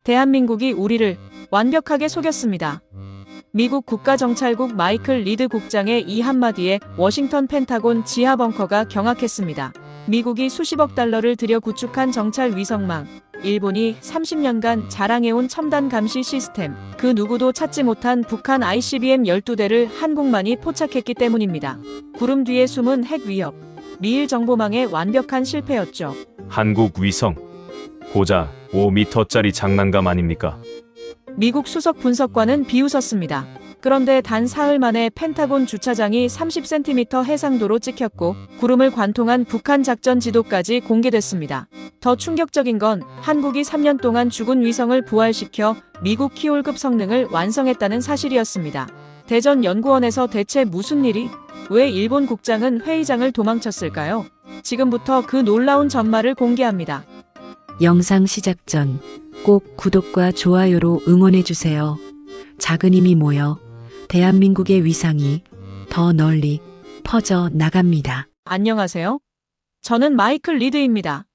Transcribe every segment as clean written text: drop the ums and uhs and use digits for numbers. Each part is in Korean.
대한민국이 우리를 완벽하게 속였습니다. 미국 국가정찰국 마이클 리드 국장의 이 한마디에 워싱턴 펜타곤 지하 벙커가 경악했습니다. 미국이 수십억 달러를 들여 구축한 정찰 위성망, 일본이 30년간 자랑해온 첨단 감시 시스템, 그 누구도 찾지 못한 북한 ICBM 12대를 한국만이 포착했기 때문입니다. 구름 뒤에 숨은 핵 위협, 미일 정보망의 완벽한 실패였죠. 한국 위성, 고작 5m짜리 장난감 아닙니까? 미국 수석 분석관은 비웃었습니다. 그런데 단 사흘 만에 펜타곤 주차장이 30cm 해상도로 찍혔고 구름을 관통한 북한 작전 지도까지 공개됐습니다. 더 충격적인 건 한국이 3년 동안 죽은 위성을 부활시켜 미국 키올급 성능을 완성했다는 사실이었습니다. 대전연구원에서 대체 무슨 일이? 왜 일본 국장은 회의장을 도망쳤을까요? 지금부터 그 놀라운 전말을 공개합니다. 영상 시작 전 꼭 구독과 좋아요로 응원해주세요. 작은 힘이 모여 대한민국의 위상이 더 널리 퍼져 나갑니다. 안녕하세요. 저는 마이클 리드입니다.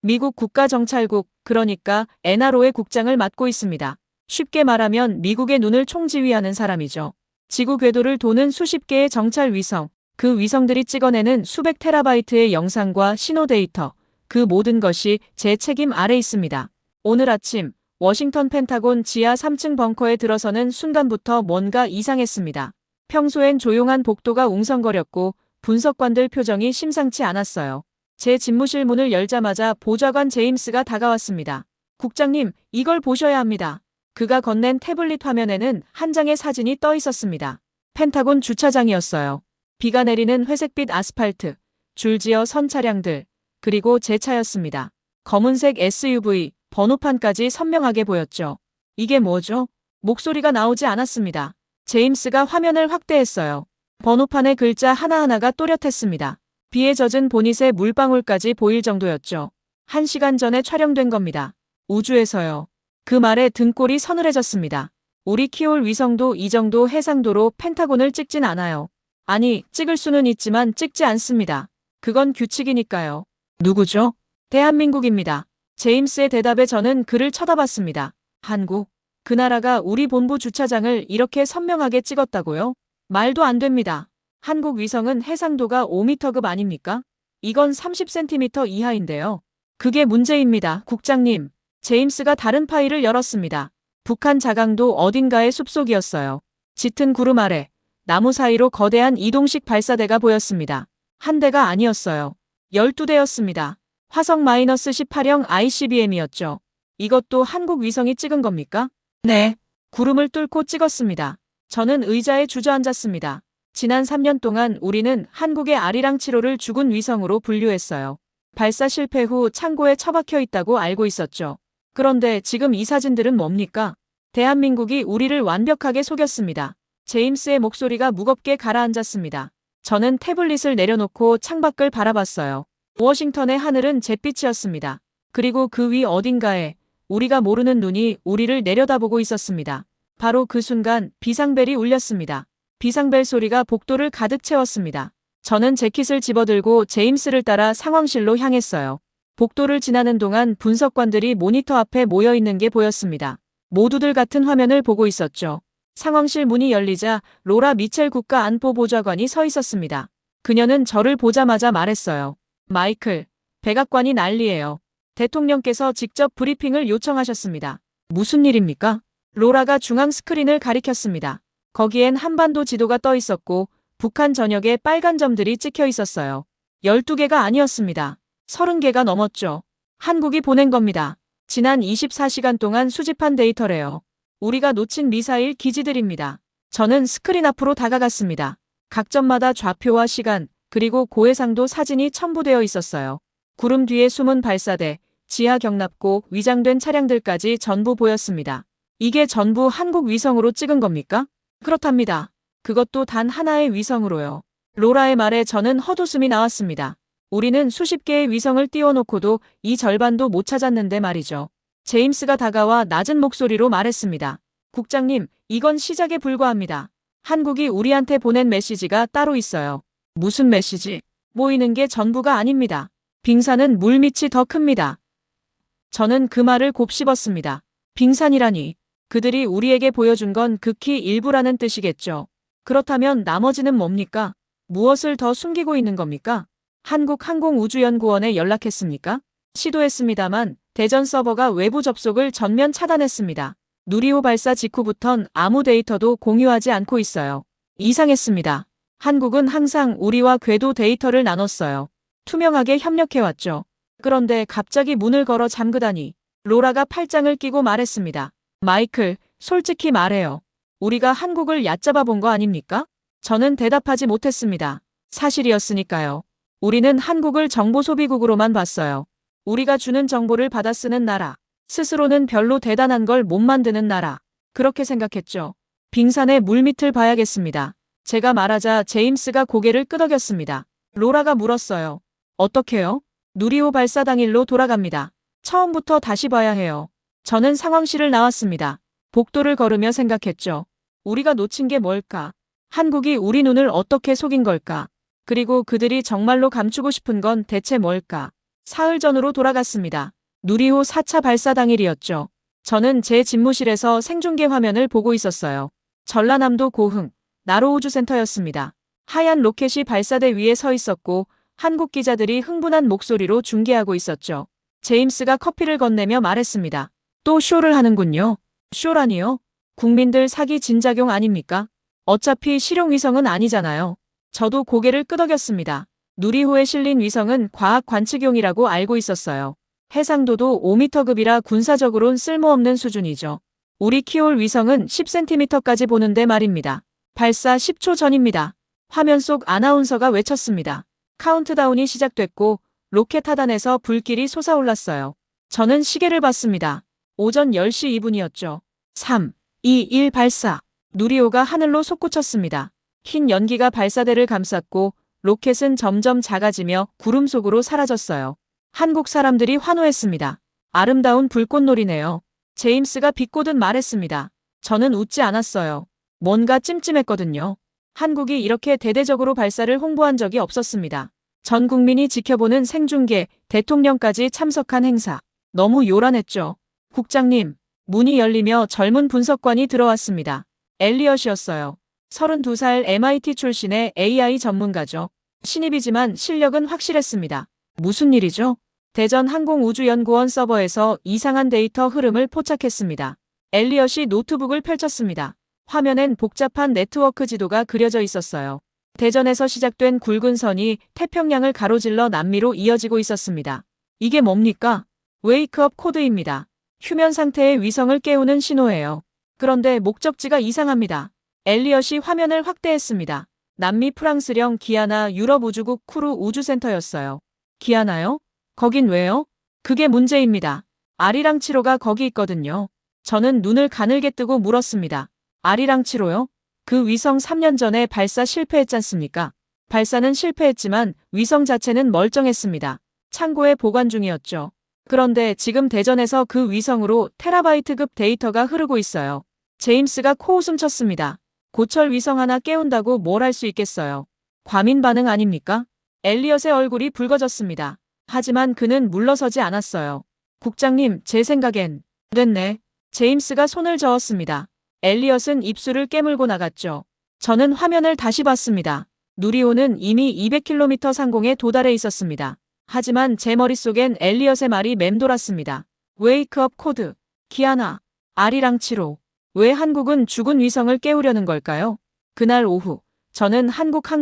미국 국가정찰국, 그러니까 NRO의 국장을 맡고 있습니다. 쉽게 말하면 미국의 눈을 총지휘하는 사람이죠. 지구 궤도를 도는 수십 개의 정찰 위성, 그 위성들이 찍어내는 수백 테라바이트의 영상과 신호 데이터, 그 모든 것이 제 책임 아래 있습니다. 오늘 아침 워싱턴 펜타곤 지하 3층 벙커에 들어서는 순간부터 뭔가 이상했습니다. 평소엔 조용한 복도가 웅성거렸고 분석관들 표정이 심상치 않았어요. 제 집무실 문을 열자마자 보좌관 제임스가 다가왔습니다. 국장님, 이걸 보셔야 합니다. 그가 건넨 태블릿 화면에는 한 장의 사진이 떠 있었습니다. 펜타곤 주차장이었어요. 비가 내리는 회색빛 아스팔트, 줄지어 선 차량들, 그리고 제 차였습니다. 검은색 SUV, 번호판까지 선명하게 보였죠. 이게 뭐죠? 목소리가 나오지 않았습니다. 제임스가 화면을 확대했어요. 번호판의 글자 하나하나가 또렷했습니다. 비에 젖은 보닛에 물방울까지 보일 정도였죠. 1시간 전에 촬영된 겁니다. 우주에서요. 그 말에 등골이 서늘해졌습니다. 우리 키올 위성도 이 정도 해상도로 펜타곤을 찍진 않아요. 아니, 찍을 수는 있지만 찍지 않습니다. 그건 규칙이니까요. 누구죠? 대한민국입니다. 제임스의 대답에 저는 그를 쳐다봤습니다. 한국? 그 나라가 우리 본부 주차장을 이렇게 선명하게 찍었다고요? 말도 안 됩니다. 한국 위성은 해상도가 5m급 아닙니까? 이건 30cm 이하인데요. 그게 문제입니다, 국장님. 제임스가 다른 파일을 열었습니다. 북한 자강도 어딘가의 숲속이었어요. 짙은 구름 아래, 나무 사이로 거대한 이동식 발사대가 보였습니다. 한 대가 아니었어요. 12대였습니다. 화성 -18형 ICBM이었죠. 이것도 한국 위성이 찍은 겁니까? 네. 구름을 뚫고 찍었습니다. 저는 의자에 주저앉았습니다. 지난 3년 동안 우리는 한국의 아리랑 7호를 죽은 위성으로 분류했어요. 발사 실패 후 창고에 처박혀 있다고 알고 있었죠. 그런데 지금 이 사진들은 뭡니까? 대한민국이 우리를 완벽하게 속였습니다. 제임스의 목소리가 무겁게 가라앉았습니다. 저는 태블릿을 내려놓고 창밖을 바라봤어요. 워싱턴의 하늘은 잿빛이었습니다. 그리고 그 위 어딘가에 우리가 모르는 눈이 우리를 내려다보고 있었습니다. 바로 그 순간 비상벨이 울렸습니다. 비상벨 소리가 복도를 가득 채웠습니다. 저는 재킷을 집어들고 제임스를 따라 상황실로 향했어요. 복도를 지나는 동안 분석관들이 모니터 앞에 모여 있는 게 보였습니다. 모두들 같은 화면을 보고 있었죠. 상황실 문이 열리자 로라 미첼 국가안보보좌관이 서 있었습니다. 그녀는 저를 보자마자 말했어요. 마이클, 백악관이 난리예요. 대통령께서 직접 브리핑을 요청하셨습니다. 무슨 일입니까? 로라가 중앙 스크린을 가리켰습니다. 거기엔 한반도 지도가 떠 있었고 북한 전역에 빨간 점들이 찍혀 있었어요. 12개가 아니었습니다. 30개가 넘었죠. 한국이 보낸 겁니다. 지난 24시간 동안 수집한 데이터래요. 우리가 놓친 미사일 기지들입니다. 저는 스크린 앞으로 다가갔습니다. 각 점마다 좌표와 시간, 그리고 고해상도 사진이 첨부되어 있었어요. 구름 뒤에 숨은 발사대, 지하 경납고 위장된 차량들까지 전부 보였습니다. 이게 전부 한국 위성으로 찍은 겁니까? 그렇답니다. 그것도 단 하나의 위성으로요. 로라의 말에 저는 헛웃음이 나왔습니다. 우리는 수십 개의 위성을 띄워놓고도 이 절반도 못 찾았는데 말이죠. 제임스가 다가와 낮은 목소리로 말했습니다. 국장님, 이건 시작에 불과합니다. 한국이 우리한테 보낸 메시지가 따로 있어요. 무슨 메시지? 모이는 게 전부가 아닙니다. 빙산은 물밑이 더 큽니다. 저는 그 말을 곱씹었습니다. 빙산이라니. 그들이 우리에게 보여준 건 극히 일부라는 뜻이겠죠. 그렇다면 나머지는 뭡니까? 무엇을 더 숨기고 있는 겁니까? 한국항공우주연구원에 연락했습니까? 시도했습니다만 대전 서버가 외부 접속을 전면 차단했습니다. 누리호 발사 직후부턴 아무 데이터도 공유하지 않고 있어요. 이상했습니다. 한국은 항상 우리와 궤도 데이터를 나눴어요. 투명하게 협력해왔죠. 그런데 갑자기 문을 걸어 잠그다니. 로라가 팔짱을 끼고 말했습니다. 마이클, 솔직히 말해요. 우리가 한국을 얕잡아 본 거 아닙니까? 저는 대답하지 못했습니다. 사실이었으니까요. 우리는 한국을 정보 소비국으로만 봤어요. 우리가 주는 정보를 받아 쓰는 나라. 스스로는 별로 대단한 걸 못 만드는 나라. 그렇게 생각했죠. 빙산의 물밑을 봐야겠습니다. 제가 말하자 제임스가 고개를 끄덕였습니다. 로라가 물었어요. 어떻게요? 누리호 발사 당일로 돌아갑니다. 처음부터 다시 봐야 해요. 저는 상황실을 나왔습니다. 복도를 걸으며 생각했죠. 우리가 놓친 게 뭘까? 한국이 우리 눈을 어떻게 속인 걸까? 그리고 그들이 정말로 감추고 싶은 건 대체 뭘까? 사흘 전으로 돌아갔습니다. 누리호 4차 발사 당일이었죠. 저는 제 집무실에서 생중계 화면을 보고 있었어요. 전라남도 고흥, 나로우주센터였습니다. 하얀 로켓이 발사대 위에 서 있었고 한국 기자들이 흥분한 목소리로 중계하고 있었죠. 제임스가 커피를 건네며 말했습니다. 또 쇼를 하는군요. 쇼라니요? 국민들 사기 진작용 아닙니까? 어차피 실용 위성은 아니잖아요. 저도 고개를 끄덕였습니다. 누리호에 실린 위성은 과학 관측용이라고 알고 있었어요. 해상도도 5m급이라 군사적으론 쓸모없는 수준이죠. 우리 키올 위성은 10cm까지 보는데 말입니다. 발사 10초 전입니다. 화면 속 아나운서가 외쳤습니다. 카운트다운이 시작됐고 로켓 하단에서 불길이 솟아올랐어요. 저는 시계를 봤습니다. 오전 10시 2분이었죠. 3, 2, 1 발사. 누리호가 하늘로 솟구쳤습니다. 흰 연기가 발사대를 감쌌고 로켓은 점점 작아지며 구름 속으로 사라졌어요. 한국 사람들이 환호했습니다. 아름다운 불꽃놀이네요. 제임스가 비꼬듯 말했습니다. 저는 웃지 않았어요. 뭔가 찜찜했거든요. 한국이 이렇게 대대적으로 발사를 홍보한 적이 없었습니다. 전 국민이 지켜보는 생중계, 대통령까지 참석한 행사. 너무 요란했죠. 국장님, 문이 열리며 젊은 분석관이 들어왔습니다. 엘리엇이었어요. 32살 MIT 출신의 AI 전문가죠. 신입이지만 실력은 확실했습니다. 무슨 일이죠? 대전항공우주연구원 서버에서 이상한 데이터 흐름을 포착했습니다. 엘리엇이 노트북을 펼쳤습니다. 화면엔 복잡한 네트워크 지도가 그려져 있었어요. 대전에서 시작된 굵은 선이 태평양을 가로질러 남미로 이어지고 있었습니다. 이게 뭡니까? 웨이크업 코드입니다. 휴면 상태의 위성을 깨우는 신호예요. 그런데 목적지가 이상합니다. 엘리엇이 화면을 확대했습니다. 남미 프랑스령 기아나 유럽 우주국 쿠르 우주센터였어요. 기아나요? 거긴 왜요? 그게 문제입니다. 아리랑 7호가 거기 있거든요. 저는 눈을 가늘게 뜨고 물었습니다. 아리랑 7호요? 그 위성 3년 전에 발사 실패했잖습니까? 발사는 실패했지만 위성 자체는 멀쩡했습니다. 창고에 보관 중이었죠. 그런데 지금 대전에서 그 위성으로 테라바이트급 데이터가 흐르고 있어요. 제임스가 코웃음 쳤습니다. 고철 위성 하나 깨운다고 뭘 할 수 있겠어요. 과민 반응 아닙니까? 엘리엇의 얼굴이 붉어졌습니다. 하지만 그는 물러서지 않았어요. 국장님, 제 생각엔 됐네. 제임스가 손을 저었습니다. 엘리엇은 입술을 깨물고 나갔죠. 저는 화면을 다시 봤습니다. 누리호는 이미 200km 상공에 도달해 있었습니다. 하지만 제 머릿속엔 엘리엇의 말이 맴돌았습니다. 웨이크업 코드, 기아나, 아리랑 7호. 왜 한국은 죽은 위성을 깨우려는 걸까요? 그날 오후, 저는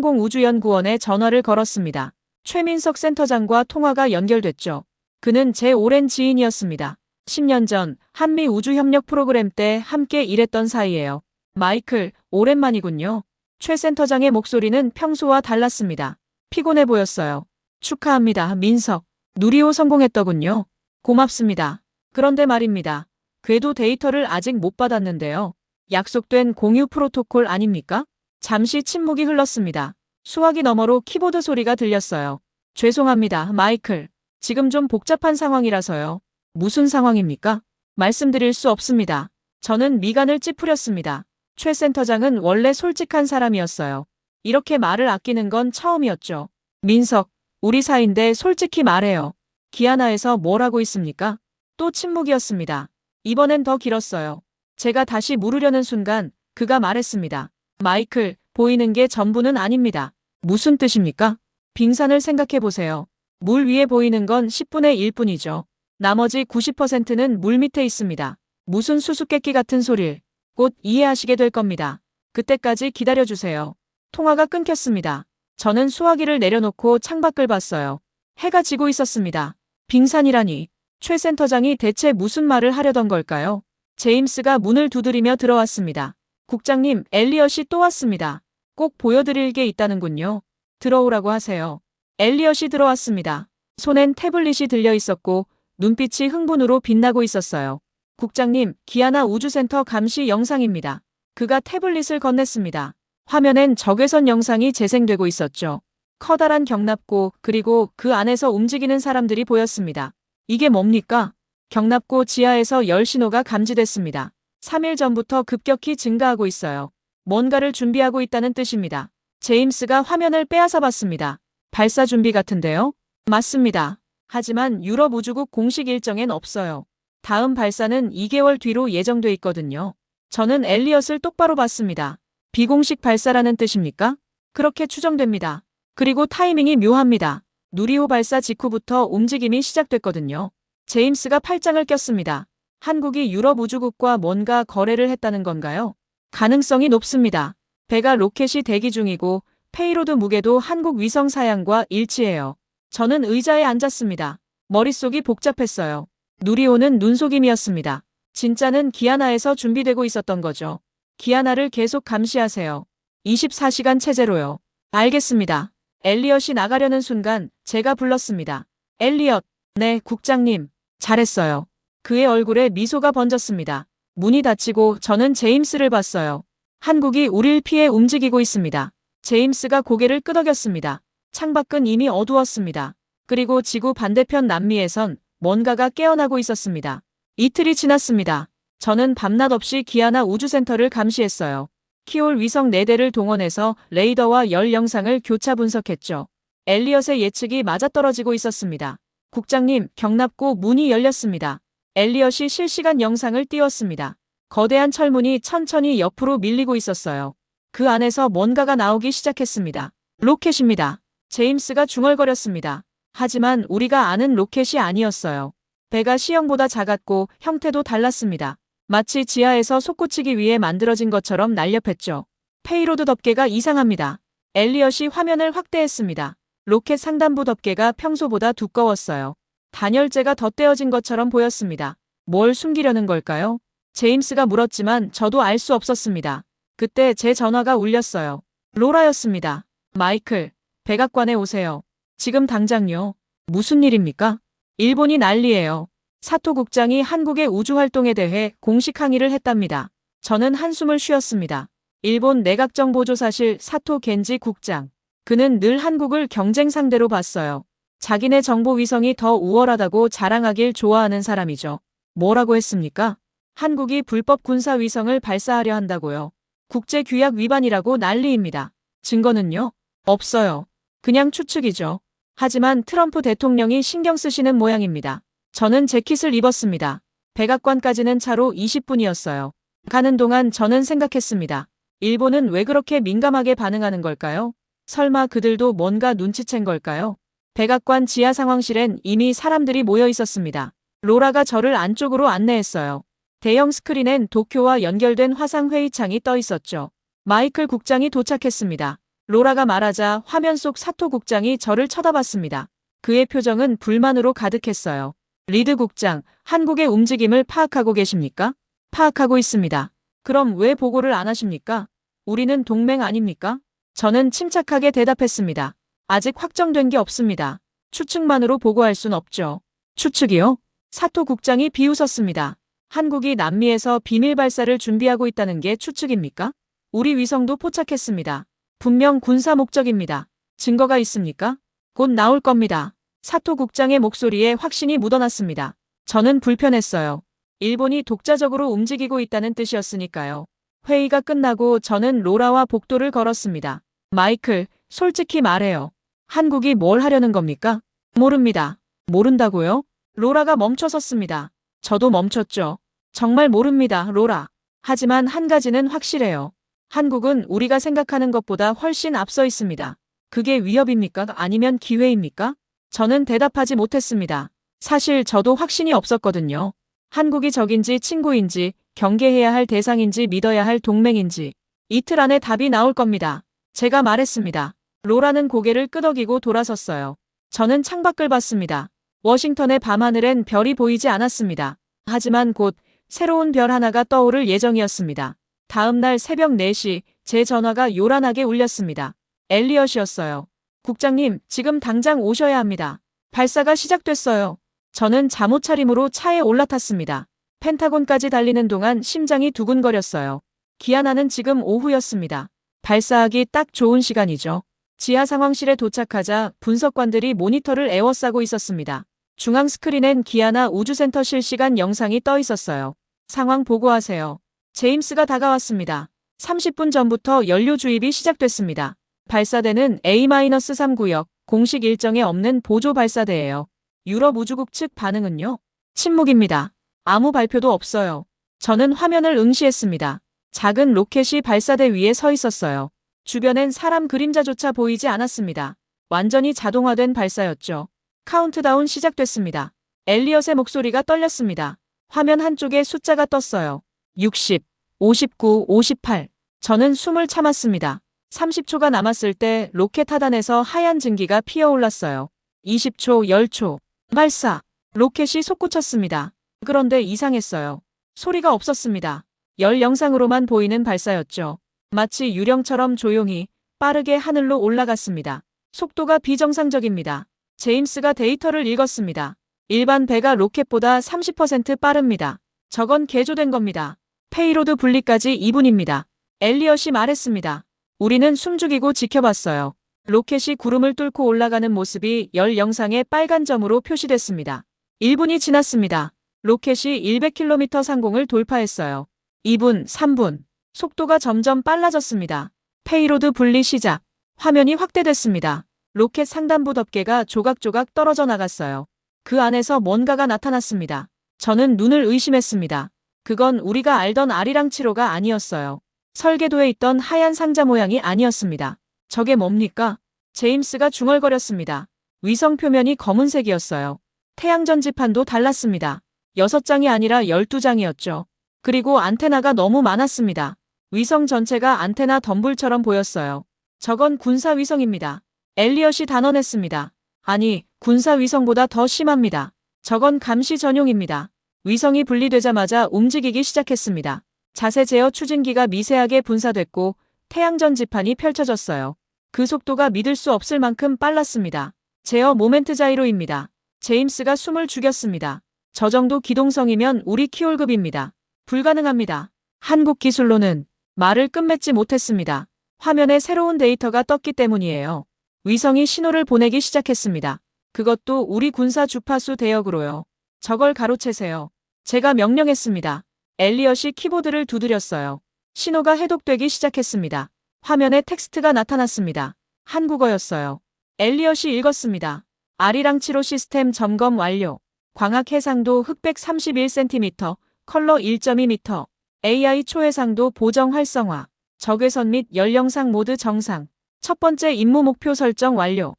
한국항공우주연구원에 전화를 걸었습니다. 최민석 센터장과 통화가 연결됐죠. 그는 제 오랜 지인이었습니다. 10년 전 한미 우주협력 프로그램 때 함께 일했던 사이예요. 마이클, 오랜만이군요. 최 센터장의 목소리는 평소와 달랐습니다. 피곤해 보였어요. 축하합니다, 민석. 누리호 성공했더군요. 고맙습니다. 그런데 말입니다. 궤도 데이터를 아직 못 받았는데요. 약속된 공유 프로토콜 아닙니까? 잠시 침묵이 흘렀습니다. 수화기 너머로 키보드 소리가 들렸어요. 죄송합니다, 마이클. 지금 좀 복잡한 상황이라서요. 무슨 상황입니까? 말씀드릴 수 없습니다. 저는 미간을 찌푸렸습니다. 최 센터장은 원래 솔직한 사람이었어요. 이렇게 말을 아끼는 건 처음이었죠. 민석, 우리 사이인데 솔직히 말해요. 기아나에서 뭘 하고 있습니까? 또 침묵이었습니다. 이번엔 더 길었어요. 제가 다시 물으려는 순간 그가 말했습니다. 마이클, 보이는 게 전부는 아닙니다. 무슨 뜻입니까? 빙산을 생각해 보세요. 물 위에 보이는 건 10분의 1뿐이죠. 나머지 90%는 물 밑에 있습니다. 무슨 수수께끼 같은 소릴. 곧 이해하시게 될 겁니다. 그때까지 기다려주세요. 통화가 끊겼습니다. 저는 수화기를 내려놓고 창밖을 봤어요. 해가 지고 있었습니다. 빙산이라니. 최 센터장이 대체 무슨 말을 하려던 걸까요? 제임스가 문을 두드리며 들어왔습니다. 국장님, 엘리엇이 또 왔습니다. 꼭 보여드릴 게 있다는군요. 들어오라고 하세요. 엘리엇이 들어왔습니다. 손엔 태블릿이 들려 있었고 눈빛이 흥분으로 빛나고 있었어요. 국장님, 기아나 우주센터 감시 영상입니다. 그가 태블릿을 건넸습니다. 화면엔 적외선 영상이 재생되고 있었죠. 커다란 경납고 그리고 그 안에서 움직이는 사람들이 보였습니다. 이게 뭡니까? 경납고 지하에서 열 신호가 감지됐습니다. 3일 전부터 급격히 증가하고 있어요. 뭔가를 준비하고 있다는 뜻입니다. 제임스가 화면을 빼앗아 봤습니다. 발사 준비 같은데요? 맞습니다. 하지만 유럽 우주국 공식 일정엔 없어요. 다음 발사는 2개월 뒤로 예정돼 있거든요. 저는 엘리엇을 똑바로 봤습니다. 비공식 발사라는 뜻입니까? 그렇게 추정됩니다. 그리고 타이밍이 묘합니다. 누리호 발사 직후부터 움직임이 시작됐거든요. 제임스가 팔짱을 꼈습니다. 한국이 유럽 우주국과 뭔가 거래를 했다는 건가요? 가능성이 높습니다. 배가 로켓이 대기 중이고 페이로드 무게도 한국 위성 사양과 일치해요. 저는 의자에 앉았습니다. 머릿속이 복잡했어요. 누리호는 눈속임이었습니다. 진짜는 기아나에서 준비되고 있었던 거죠. 기아나를 계속 감시하세요. 24시간 체제로요. 알겠습니다. 엘리엇이 나가려는 순간 제가 불렀습니다. 엘리엇. 네, 국장님. 잘했어요. 그의 얼굴에 미소가 번졌습니다. 문이 닫히고 저는 제임스를 봤어요. 한국이 우릴 피해 움직이고 있습니다. 제임스가 고개를 끄덕였습니다. 창밖은 이미 어두웠습니다. 그리고 지구 반대편 남미에선 뭔가가 깨어나고 있었습니다. 이틀이 지났습니다. 저는 밤낮 없이 기아나 우주센터를 감시했어요. 키올 위성 4대를 동원해서 레이더와 열 영상을 교차 분석했죠. 엘리엇의 예측이 맞아떨어지고 있었습니다. 국장님, 경납고 문이 열렸습니다. 엘리엇이 실시간 영상을 띄웠습니다. 거대한 철문이 천천히 옆으로 밀리고 있었어요. 그 안에서 뭔가가 나오기 시작했습니다. 로켓입니다. 제임스가 중얼거렸습니다. 하지만 우리가 아는 로켓이 아니었어요. 배가 C형보다 작았고 형태도 달랐습니다. 마치 지하에서 솟구치기 위해 만들어진 것처럼 날렵했죠. 페이로드 덮개가 이상합니다. 엘리엇이 화면을 확대했습니다. 로켓 상단부 덮개가 평소보다 두꺼웠어요. 단열재가 덧대어진 것처럼 보였습니다. 뭘 숨기려는 걸까요? 제임스가 물었지만 저도 알 수 없었습니다. 그때 제 전화가 울렸어요. 로라였습니다. 마이클, 백악관에 오세요. 지금 당장요. 무슨 일입니까? 일본이 난리예요. 사토 국장이 한국의 우주활동에 대해 공식 항의를 했답니다. 저는 한숨을 쉬었습니다. 일본 내각정보조사실 사토 겐지 국장. 그는 늘 한국을 경쟁 상대로 봤어요. 자기네 정보 위성이 더 우월하다고 자랑하길 좋아하는 사람이죠. 뭐라고 했습니까? 한국이 불법 군사 위성을 발사하려 한다고요. 국제규약 위반이라고 난리입니다. 증거는요? 없어요. 그냥 추측이죠. 하지만 트럼프 대통령이 신경 쓰시는 모양입니다. 저는 재킷을 입었습니다. 백악관까지는 차로 20분이었어요. 가는 동안 저는 생각했습니다. 일본은 왜 그렇게 민감하게 반응하는 걸까요? 설마 그들도 뭔가 눈치챈 걸까요? 백악관 지하 상황실엔 이미 사람들이 모여 있었습니다. 로라가 저를 안쪽으로 안내했어요. 대형 스크린엔 도쿄와 연결된 화상 회의창이 떠 있었죠. 마이클 국장이 도착했습니다. 로라가 말하자 화면 속 사토 국장이 저를 쳐다봤습니다. 그의 표정은 불만으로 가득했어요. 리드 국장, 한국의 움직임을 파악하고 계십니까? 파악하고 있습니다. 그럼 왜 보고를 안 하십니까? 우리는 동맹 아닙니까? 저는 침착하게 대답했습니다. 아직 확정된 게 없습니다. 추측만으로 보고할 순 없죠. 추측이요? 사토 국장이 비웃었습니다. 한국이 남미에서 비밀 발사를 준비하고 있다는 게 추측입니까? 우리 위성도 포착했습니다. 분명 군사 목적입니다. 증거가 있습니까? 곧 나올 겁니다. 사토 국장의 목소리에 확신이 묻어났습니다. 저는 불편했어요. 일본이 독자적으로 움직이고 있다는 뜻이었으니까요. 회의가 끝나고 저는 로라와 복도를 걸었습니다. 마이클, 솔직히 말해요. 한국이 뭘 하려는 겁니까? 모릅니다. 모른다고요? 로라가 멈춰섰습니다. 저도 멈췄죠. 정말 모릅니다, 로라. 하지만 한 가지는 확실해요. 한국은 우리가 생각하는 것보다 훨씬 앞서 있습니다. 그게 위협입니까? 아니면 기회입니까? 저는 대답하지 못했습니다. 사실 저도 확신이 없었거든요. 한국이 적인지 친구인지, 경계해야 할 대상인지 믿어야 할 동맹인지. 이틀 안에 답이 나올 겁니다. 제가 말했습니다. 로라는 고개를 끄덕이고 돌아섰어요. 저는 창밖을 봤습니다. 워싱턴의 밤하늘엔 별이 보이지 않았습니다. 하지만 곧 새로운 별 하나가 떠오를 예정이었습니다. 다음 날 새벽 4시 제 전화가 요란하게 울렸습니다. 엘리엇이었어요. 국장님, 지금 당장 오셔야 합니다. 발사가 시작됐어요. 저는 잠옷 차림으로 차에 올라탔습니다. 펜타곤까지 달리는 동안 심장이 두근거렸어요. 기아나는 지금 오후였습니다. 발사하기 딱 좋은 시간이죠. 지하 상황실에 도착하자 분석관들이 모니터를 에워싸고 있었습니다. 중앙 스크린엔 기아나 우주센터 실시간 영상이 떠 있었어요. 상황 보고하세요. 제임스가 다가왔습니다. 30분 전부터 연료 주입이 시작됐습니다. 발사대는 A-3 구역, 공식 일정에 없는 보조 발사대예요. 유럽 우주국 측 반응은요? 침묵입니다. 아무 발표도 없어요. 저는 화면을 응시했습니다. 작은 로켓이 발사대 위에 서 있었어요. 주변엔 사람 그림자조차 보이지 않았습니다. 완전히 자동화된 발사였죠. 카운트다운 시작됐습니다. 엘리엇의 목소리가 떨렸습니다. 화면 한쪽에 숫자가 떴어요. 60, 59, 58. 저는 숨을 참았습니다. 30초가 남았을 때 로켓 하단에서 하얀 증기가 피어올랐어요. 20초, 10초. 발사. 로켓이 솟구쳤습니다. 그런데 이상했어요. 소리가 없었습니다. 열 영상으로만 보이는 발사였죠. 마치 유령처럼 조용히 빠르게 하늘로 올라갔습니다. 속도가 비정상적입니다. 제임스가 데이터를 읽었습니다. 일반 배가 로켓보다 30% 빠릅니다. 저건 개조된 겁니다. 페이로드 분리까지 2분입니다. 엘리엇이 말했습니다. 우리는 숨죽이고 지켜봤어요. 로켓이 구름을 뚫고 올라가는 모습이 열 영상의 빨간 점으로 표시됐습니다. 1분이 지났습니다. 로켓이 100km 상공을 돌파했어요. 2분, 3분. 속도가 점점 빨라졌습니다. 페이로드 분리 시작. 화면이 확대됐습니다. 로켓 상단부 덮개가 조각조각 떨어져 나갔어요. 그 안에서 뭔가가 나타났습니다. 저는 눈을 의심했습니다. 그건 우리가 알던 아리랑 7호가 아니었어요. 설계도에 있던 하얀 상자 모양이 아니었습니다. 저게 뭡니까? 제임스가 중얼거렸습니다. 위성 표면이 검은색이었어요. 태양 전지판도 달랐습니다. 6장이 아니라 12장이었죠. 그리고 안테나가 너무 많았습니다. 위성 전체가 안테나 덤불처럼 보였어요. 저건 군사위성입니다. 엘리엇이 단언했습니다. 아니, 군사위성보다 더 심합니다. 저건 감시 전용입니다. 위성이 분리되자마자 움직이기 시작했습니다. 자세 제어 추진기가 미세하게 분사됐고 태양전 지판이 펼쳐졌어요. 그 속도가 믿을 수 없을 만큼 빨랐습니다. 제어 모멘트 자이로입니다. 제임스가 숨을 죽였습니다. 저 정도 기동성이면 우리 키올급입니다. 불가능합니다. 한국 기술로는 말을 끝맺지 못했습니다. 화면에 새로운 데이터가 떴기 때문이에요. 위성이 신호를 보내기 시작했습니다. 그것도 우리 군사 주파수 대역으로요. 저걸 가로채세요. 제가 명령했습니다. 엘리엇이 키보드를 두드렸어요. 신호가 해독되기 시작했습니다. 화면에 텍스트가 나타났습니다. 한국어였어요. 엘리엇이 읽었습니다. 아리랑 7호 시스템 점검 완료. 광학 해상도 흑백 31cm, 컬러 1.2m. AI 초해상도 보정 활성화. 적외선 및 열영상 모드 정상. 첫 번째 임무 목표 설정 완료.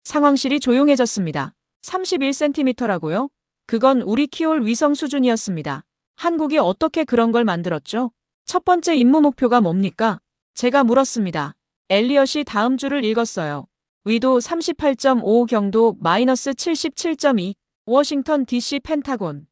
상황실이 조용해졌습니다. 31cm라고요? 그건 우리 키올 위성 수준이었습니다. 한국이 어떻게 그런 걸 만들었죠? 첫 번째 임무 목표가 뭡니까? 제가 물었습니다. 엘리엇이 다음 줄을 읽었어요. 위도 38.5 경도 마이너스 77.2 워싱턴 DC 펜타곤.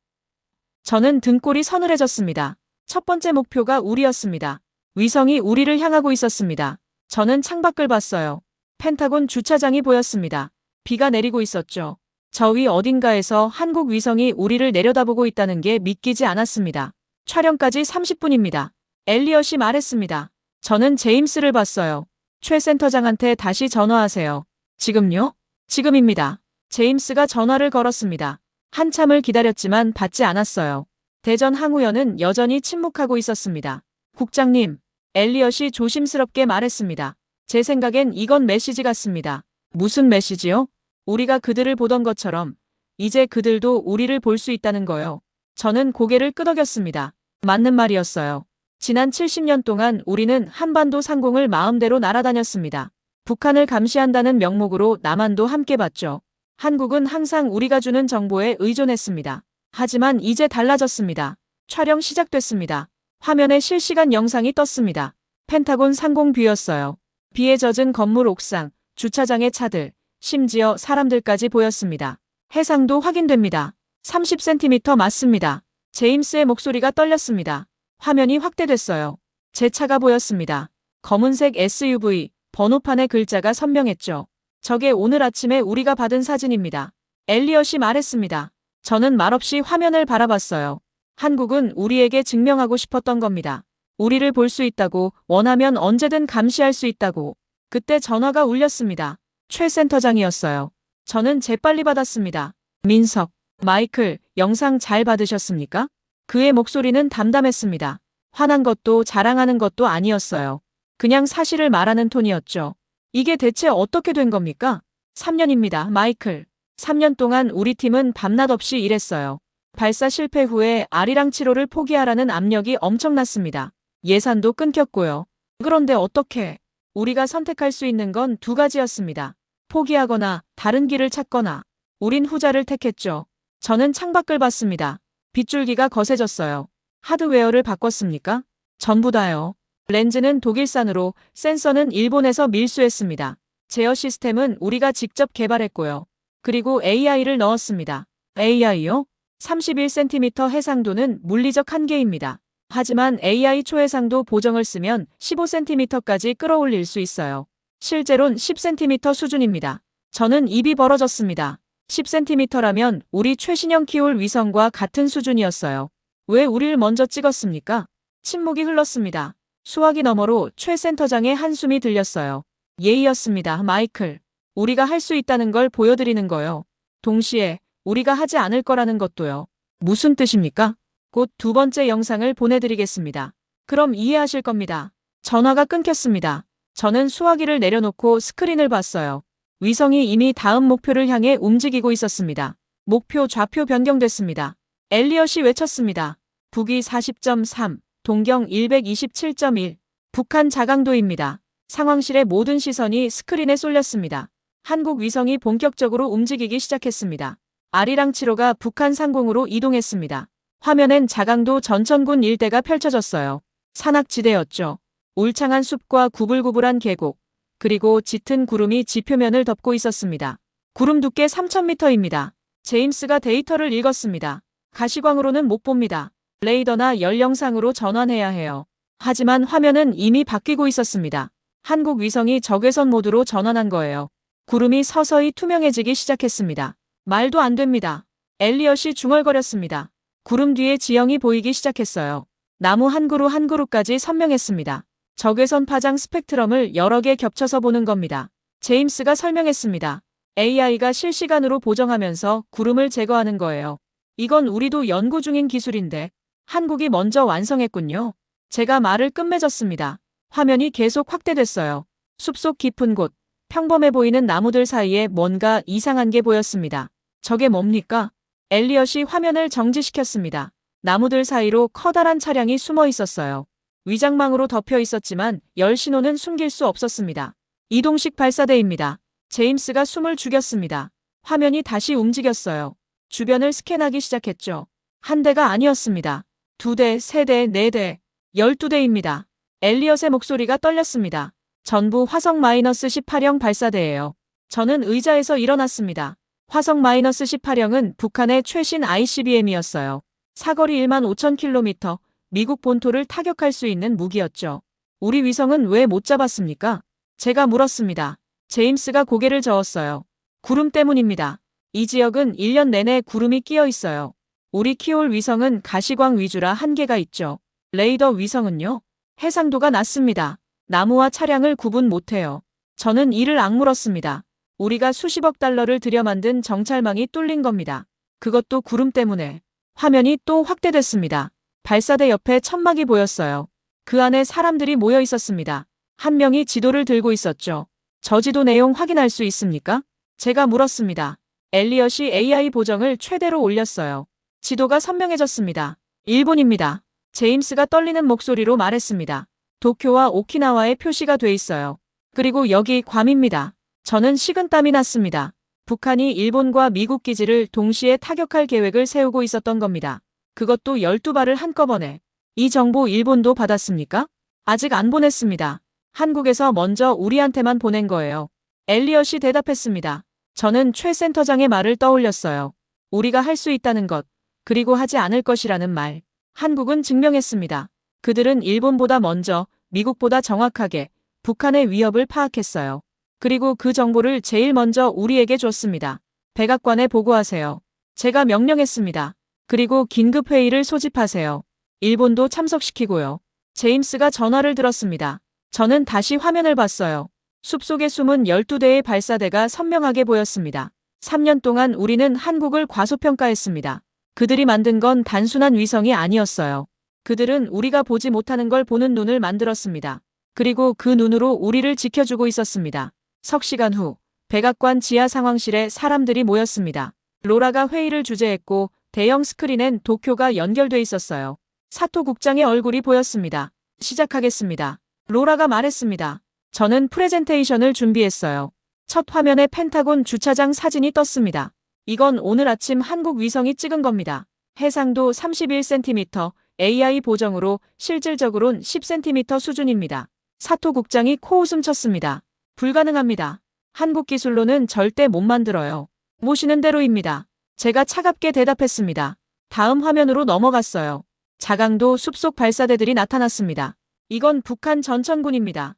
저는 등골이 서늘해졌습니다. 첫 번째 목표가 우리였습니다. 위성이 우리를 향하고 있었습니다. 저는 창밖을 봤어요. 펜타곤 주차장이 보였습니다. 비가 내리고 있었죠. 저 위 어딘가에서 한국 위성이 우리를 내려다보고 있다는 게 믿기지 않았습니다. 촬영까지 30분입니다. 엘리엇이 말했습니다. 저는 제임스를 봤어요. 최 센터장한테 다시 전화하세요. 지금요? 지금입니다. 제임스가 전화를 걸었습니다. 한참을 기다렸지만 받지 않았어요. 대전 항우연은 여전히 침묵하고 있었습니다. 국장님, 엘리엇이 조심스럽게 말했습니다. 제 생각엔 이건 메시지 같습니다. 무슨 메시지요? 우리가 그들을 보던 것처럼 이제 그들도 우리를 볼 수 있다는 거요. 저는 고개를 끄덕였습니다. 맞는 말이었어요. 지난 70년 동안 우리는 한반도 상공을 마음대로 날아다녔습니다. 북한을 감시한다는 명목으로 남한도 함께 봤죠. 한국은 항상 우리가 주는 정보에 의존했습니다. 하지만 이제 달라졌습니다. 촬영 시작됐습니다. 화면에 실시간 영상이 떴습니다. 펜타곤 상공뷰였어요. 비에 젖은 건물 옥상, 주차장의 차들, 심지어 사람들까지 보였습니다. 해상도 확인됩니다. 30cm 맞습니다. 제임스의 목소리가 떨렸습니다. 화면이 확대됐어요. 제 차가 보였습니다. 검은색 SUV, 번호판의 글자가 선명했죠. 저게 오늘 아침에 우리가 받은 사진입니다. 엘리엇이 말했습니다. 저는 말없이 화면을 바라봤어요. 한국은 우리에게 증명하고 싶었던 겁니다. 우리를 볼 수 있다고, 원하면 언제든 감시할 수 있다고. 그때 전화가 울렸습니다. 최 센터장이었어요. 저는 재빨리 받았습니다. 민석, 마이클, 영상 잘 받으셨습니까? 그의 목소리는 담담했습니다. 화난 것도 자랑하는 것도 아니었어요. 그냥 사실을 말하는 톤이었죠. 이게 대체 어떻게 된 겁니까? 3년입니다, 마이클. 3년 동안 우리 팀은 밤낮 없이 일했어요. 발사 실패 후에 아리랑 치료를 포기하라는 압력이 엄청났습니다. 예산도 끊겼고요. 그런데 어떻게? 우리가 선택할 수 있는 건 두 가지였습니다. 포기하거나 다른 길을 찾거나. 우린 후자를 택했죠. 저는 창밖을 봤습니다. 빗줄기가 거세졌어요. 하드웨어를 바꿨습니까? 전부 다요. 렌즈는 독일산으로, 센서는 일본에서 밀수했습니다. 제어 시스템은 우리가 직접 개발했고요. 그리고 AI를 넣었습니다. AI요? 31cm 해상도는 물리적 한계입니다. 하지만 AI 초해상도 보정을 쓰면 15cm까지 끌어올릴 수 있어요. 실제론 10cm 수준입니다. 저는 입이 벌어졌습니다. 10cm라면 우리 최신형 키올 위성과 같은 수준이었어요. 왜 우리를 먼저 찍었습니까? 침묵이 흘렀습니다. 수화기 너머로 최 센터장의 한숨이 들렸어요. 예의였습니다, 마이클. 우리가 할 수 있다는 걸 보여드리는 거요. 동시에 우리가 하지 않을 거라는 것도요. 무슨 뜻입니까? 곧 두 번째 영상을 보내드리겠습니다. 그럼 이해하실 겁니다. 전화가 끊겼습니다. 저는 수화기를 내려놓고 스크린을 봤어요. 위성이 이미 다음 목표를 향해 움직이고 있었습니다. 목표 좌표 변경됐습니다. 엘리엇이 외쳤습니다. 북위 40.3, 동경 127.1. 북한 자강도입니다. 상황실의 모든 시선이 스크린에 쏠렸습니다. 한국 위성이 본격적으로 움직이기 시작했습니다. 아리랑 7호가 북한 상공으로 이동했습니다. 화면엔 자강도 전천군 일대가 펼쳐졌어요. 산악지대였죠. 울창한 숲과 구불구불한 계곡, 그리고 짙은 구름이 지표면을 덮고 있었습니다. 구름 두께 3000m입니다. 제임스가 데이터를 읽었습니다. 가시광으로는 못 봅니다. 레이더나 열영상으로 전환해야 해요. 하지만 화면은 이미 바뀌고 있었습니다. 한국 위성이 적외선 모드로 전환한 거예요. 구름이 서서히 투명해지기 시작했습니다. 말도 안 됩니다. 엘리엇이 중얼거렸습니다. 구름 뒤에 지형이 보이기 시작했어요. 나무 한 그루 한 그루까지 선명했습니다. 적외선 파장 스펙트럼을 여러 개 겹쳐서 보는 겁니다. 제임스가 설명했습니다. AI가 실시간으로 보정하면서 구름을 제거하는 거예요. 이건 우리도 연구 중인 기술인데 한국이 먼저 완성했군요. 제가 말을 끝맺었습니다. 화면이 계속 확대됐어요. 숲속 깊은 곳, 평범해 보이는 나무들 사이에 뭔가 이상한 게 보였습니다. 저게 뭡니까? 엘리엇이 화면을 정지시켰습니다. 나무들 사이로 커다란 차량이 숨어 있었어요. 위장망으로 덮여 있었지만 열 신호는 숨길 수 없었습니다. 이동식 발사대입니다. 제임스가 숨을 죽였습니다. 화면이 다시 움직였어요. 주변을 스캔하기 시작했죠. 한 대가 아니었습니다. 2대, 3대, 4대, 12대입니다. 엘리엇의 목소리가 떨렸습니다. 전부 화성-18형 발사대예요. 저는 의자에서 일어났습니다. 화성-18형은 북한의 최신 ICBM이었어요. 사거리 15,000km, 미국 본토를 타격할 수 있는 무기였죠. 우리 위성은 왜 못 잡았습니까? 제가 물었습니다. 제임스가 고개를 저었어요. 구름 때문입니다. 이 지역은 1년 내내 구름이 끼어 있어요. 우리 키올 위성은 가시광 위주라 한계가 있죠. 레이더 위성은요? 해상도가 낮습니다. 나무와 차량을 구분 못해요. 저는 이를 악물었습니다. 우리가 수십억 달러를 들여 만든 정찰망이 뚫린 겁니다. 그것도 구름 때문에. 화면이 또 확대됐습니다. 발사대 옆에 천막이 보였어요. 그 안에 사람들이 모여 있었습니다. 한 명이 지도를 들고 있었죠. 저 지도 내용 확인할 수 있습니까? 제가 물었습니다. 엘리엇이 AI 보정을 최대로 올렸어요. 지도가 선명해졌습니다. 일본입니다. 제임스가 떨리는 목소리로 말했습니다. 도쿄와 오키나와의 표시가 돼 있어요. 그리고 여기 괌입니다. 저는 식은땀이 났습니다. 북한이 일본과 미국 기지를 동시에 타격할 계획을 세우고 있었던 겁니다. 그것도 12발을 한꺼번에. 이 정보 일본도 받았습니까? 아직 안 보냈습니다. 한국에서 먼저 우리한테만 보낸 거예요. 엘리엇이 대답했습니다. 저는 최 센터장의 말을 떠올렸어요. 우리가 할 수 있다는 것, 그리고 하지 않을 것이라는 말. 한국은 증명했습니다. 그들은 일본보다 먼저, 미국보다 정확하게 북한의 위협을 파악했어요. 그리고 그 정보를 제일 먼저 우리에게 줬습니다. 백악관에 보고하세요. 제가 명령했습니다. 그리고 긴급회의를 소집하세요. 일본도 참석시키고요. 제임스가 전화를 들었습니다. 저는 다시 화면을 봤어요. 숲속에 숨은 12대의 발사대가 선명하게 보였습니다. 3년 동안 우리는 한국을 과소평가했습니다. 그들이 만든 건 단순한 위성이 아니었어요. 그들은 우리가 보지 못하는 걸 보는 눈을 만들었습니다. 그리고 그 눈으로 우리를 지켜주고 있었습니다. 석 시간 후, 백악관 지하 상황실에 사람들이 모였습니다. 로라가 회의를 주재했고 대형 스크린엔 도쿄가 연결돼 있었어요. 사토 국장의 얼굴이 보였습니다. 시작하겠습니다. 로라가 말했습니다. 저는 프레젠테이션을 준비했어요. 첫 화면에 펜타곤 주차장 사진이 떴습니다. 이건 오늘 아침 한국 위성이 찍은 겁니다. 해상도 31cm, AI 보정으로 실질적으론 10cm 수준입니다. 사토 국장이 코웃음 쳤습니다. 불가능합니다. 한국 기술로는 절대 못 만들어요. 모시는 대로입니다. 제가 차갑게 대답했습니다. 다음 화면으로 넘어갔어요. 자강도 숲속 발사대들이 나타났습니다. 이건 북한 전천군입니다.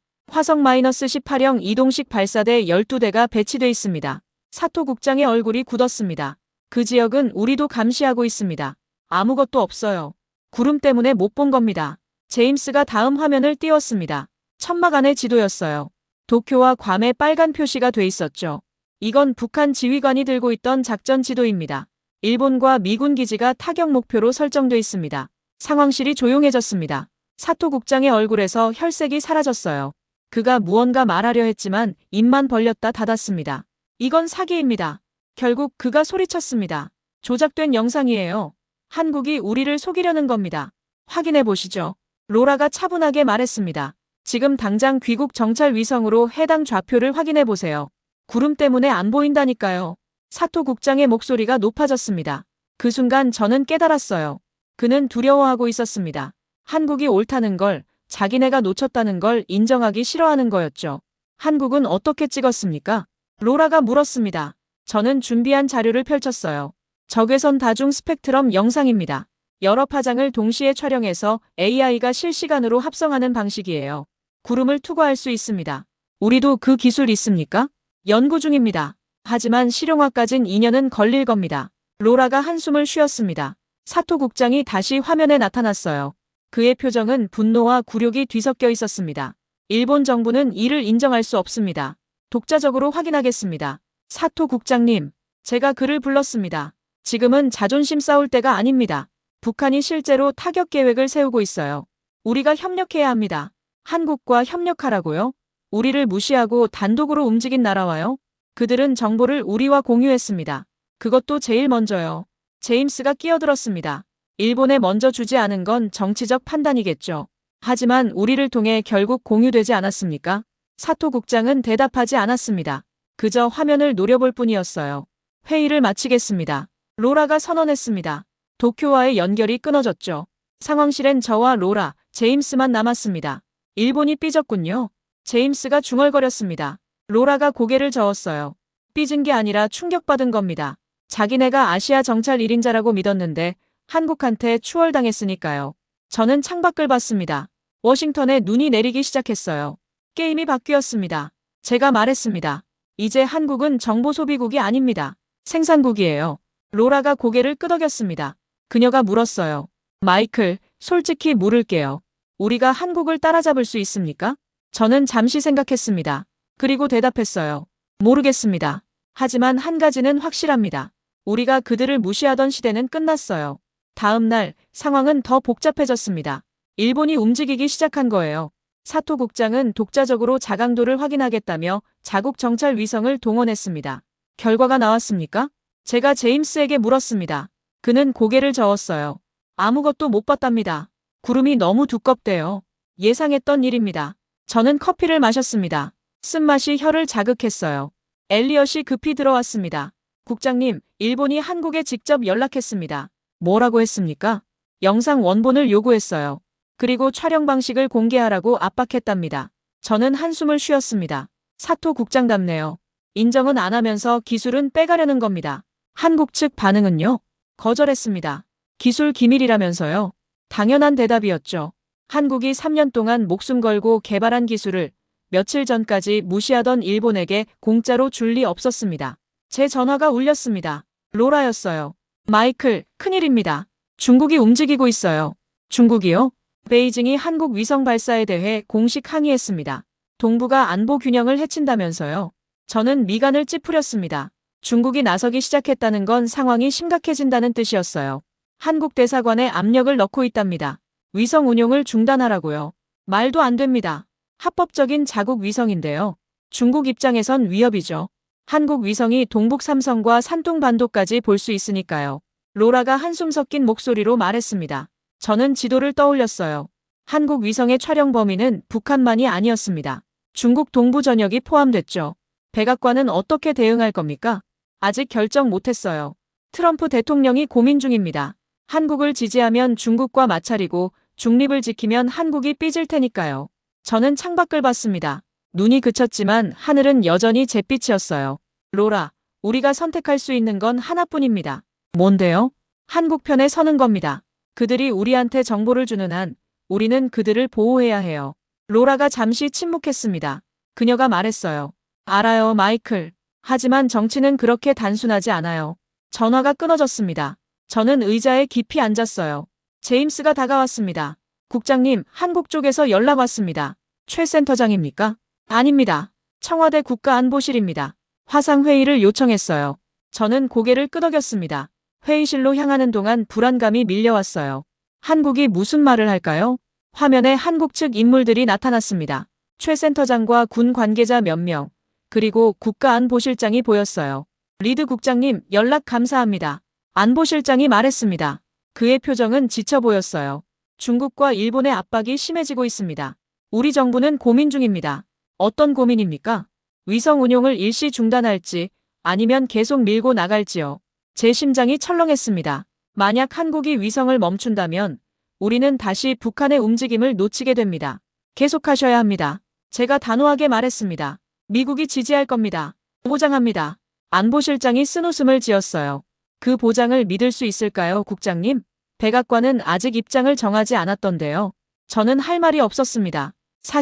화성-18형 이동식 발사대 12대가 배치돼 있습니다. 사토 국장의 얼굴이 굳었습니다. 그 지역은 우리도 감시하고 있습니다. 아무것도 없어요. 구름 때문에 못 본 겁니다. 제임스가 다음 화면을 띄웠습니다. 천막 안의 지도였어요. 도쿄와 괌에 빨간 표시가 돼 있었죠. 이건 북한 지휘관이 들고 있던 작전 지도입니다. 일본과 미군 기지가 타격 목표로 설정돼 있습니다. 상황실이 조용해졌습니다. 사토 국장의 얼굴에서 혈색이 사라졌어요. 그가 무언가 말하려 했지만 입만 벌렸다 닫았습니다. 이건 사기입니다. 결국 그가 소리쳤습니다. 조작된 영상이에요. 한국이 우리를 속이려는 겁니다. 확인해 보시죠. 로라가 차분하게 말했습니다. 지금 당장 귀국 정찰 위성으로 해당 좌표를 확인해 보세요. 구름 때문에 안 보인다니까요. 사토 국장의 목소리가 높아졌습니다. 그 순간 저는 깨달았어요. 그는 두려워하고 있었습니다. 한국이 옳다는 걸, 자기네가 놓쳤다는 걸 인정하기 싫어하는 거였죠. 한국은 어떻게 찍었습니까? 로라가 물었습니다. 저는 준비한 자료를 펼쳤어요. 적외선 다중 스펙트럼 영상입니다. 여러 파장을 동시에 촬영해서 AI가 실시간으로 합성하는 방식이에요. 구름을 투과할 수 있습니다. 우리도 그 기술 있습니까? 연구 중입니다. 하지만 실용화까진 2년은 걸릴 겁니다. 로라가 한숨을 쉬었습니다. 사토 국장이 다시 화면에 나타났어요. 그의 표정은 분노와 굴욕이 뒤섞여 있었습니다. 일본 정부는 이를 인정할 수 없습니다. 독자적으로 확인하겠습니다. 사토 국장님, 제가 그를 불렀습니다. 지금은 자존심 싸울 때가 아닙니다. 북한이 실제로 타격 계획을 세우고 있어요. 우리가 협력해야 합니다. 한국과 협력하라고요? 우리를 무시하고 단독으로 움직인 나라와요? 그들은 정보를 우리와 공유했습니다. 그것도 제일 먼저요. 제임스가 끼어들었습니다. 일본에 먼저 주지 않은 건 정치적 판단이겠죠. 하지만 우리를 통해 결국 공유되지 않았습니까? 사토 국장은 대답하지 않았습니다. 그저 화면을 노려볼 뿐이었어요. 회의를 마치겠습니다. 로라가 선언했습니다. 도쿄와의 연결이 끊어졌죠. 상황실엔 저와 로라, 제임스만 남았습니다. 일본이 삐졌군요. 제임스가 중얼거렸습니다. 로라가 고개를 저었어요. 삐진 게 아니라 충격받은 겁니다. 자기네가 아시아 정찰 1인자라고 믿었는데 한국한테 추월당했으니까요. 저는 창밖을 봤습니다. 워싱턴에 눈이 내리기 시작했어요. 게임이 바뀌었습니다. 제가 말했습니다. 이제 한국은 정보 소비국이 아닙니다. 생산국이에요. 로라가 고개를 끄덕였습니다. 그녀가 물었어요. 마이클, 솔직히 물을게요. 우리가 한국을 따라잡을 수 있습니까? 저는 잠시 생각했습니다. 그리고 대답했어요. 모르겠습니다. 하지만 한 가지는 확실합니다. 우리가 그들을 무시하던 시대는 끝났어요. 다음 날 상황은 더 복잡해졌습니다. 일본이 움직이기 시작한 거예요. 사토 국장은 독자적으로 자강도를 확인하겠다며 자국 정찰 위성을 동원했습니다. 결과가 나왔습니까? 제가 제임스에게 물었습니다. 그는 고개를 저었어요. 아무것도 못 봤답니다. 구름이 너무 두껍대요. 예상했던 일입니다. 저는 커피를 마셨습니다. 쓴맛이 혀를 자극했어요. 엘리엇이 급히 들어왔습니다. 국장님, 일본이 한국에 직접 연락했습니다. 뭐라고 했습니까? 영상 원본을 요구했어요. 그리고 촬영 방식을 공개하라고 압박했답니다. 저는 한숨을 쉬었습니다. 사토 국장답네요. 인정은 안 하면서 기술은 빼가려는 겁니다. 한국 측 반응은요? 거절했습니다. 기술 기밀이라면서요? 당연한 대답이었죠. 한국이 3년 동안 목숨 걸고 개발한 기술을 며칠 전까지 무시하던 일본에게 공짜로 줄 리 없었습니다. 제 전화가 울렸습니다. 로라였어요. 마이클, 큰일입니다. 중국이 움직이고 있어요. 중국이요? 베이징이 한국 위성 발사에 대해 공식 항의했습니다. 동북아 안보 균형을 해친다면서요. 저는 미간을 찌푸렸습니다. 중국이 나서기 시작했다는 건 상황이 심각해진다는 뜻이었어요. 한국 대사관에 압력을 넣고 있답니다. 위성 운용을 중단하라고요. 말도 안 됩니다. 합법적인 자국 위성인데요. 중국 입장에선 위협이죠. 한국 위성이 동북 삼성과 산둥반도까지 볼 수 있으니까요. 로라가 한숨 섞인 목소리로 말했습니다. 저는 지도를 떠올렸어요. 한국 위성의 촬영 범위는 북한만이 아니었습니다. 중국 동부 전역이 포함됐죠. 백악관은 어떻게 대응할 겁니까? 아직 결정 못했어요. 트럼프 대통령이 고민 중입니다. 한국을 지지하면 중국과 마찰이고 중립을 지키면 한국이 삐질 테니까요. 저는 창밖을 봤습니다. 눈이 그쳤지만 하늘은 여전히 잿빛이었어요. 로라, 우리가 선택할 수 있는 건 하나뿐입니다. 뭔데요? 한국 편에 서는 겁니다. 그들이 우리한테 정보를 주는 한 우리는 그들을 보호해야 해요. 로라가 잠시 침묵했습니다. 그녀가 말했어요. 알아요, 마이클. 하지만 정치는 그렇게 단순하지 않아요. 전화가 끊어졌습니다. 저는 의자에 깊이 앉았어요. 제임스가 다가왔습니다. 국장님, 한국 쪽에서 연락 왔습니다. 최 센터장입니까? 아닙니다. 청와대 국가안보실입니다. 화상회의를 요청했어요. 저는 고개를 끄덕였습니다. 회의실로 향하는 동안 불안감이 밀려왔어요. 한국이 무슨 말을 할까요? 화면에 한국 측 인물들이 나타났습니다. 최 센터장과 군 관계자 몇 명, 그리고 국가안보실장이 보였어요. 리드 국장님, 연락 감사합니다. 안보실장이 말했습니다. 그의 표정은 지쳐 보였어요. 중국과 일본의 압박이 심해지고 있습니다. 우리 정부는 고민 중입니다. 어떤 고민입니까? 위성 운용을 일시 중단할지 아니면 계속 밀고 나갈지요. 제 심장이 철렁했습니다. 만약 한국이 위성을 멈춘다면 우리는 다시 북한의 움직임을 놓치게 됩니다. 계속하셔야 합니다. 제가 단호하게 말했습니다. 미국이 지지할 겁니다. 보장합니다. 안보실장이 쓴웃음을 지었어요. 그 보장을 믿을 수 있을까요, 국장님? 백악관은 아직 입장을 정하지 않았던데요. 저는 할 말이 없었습니다.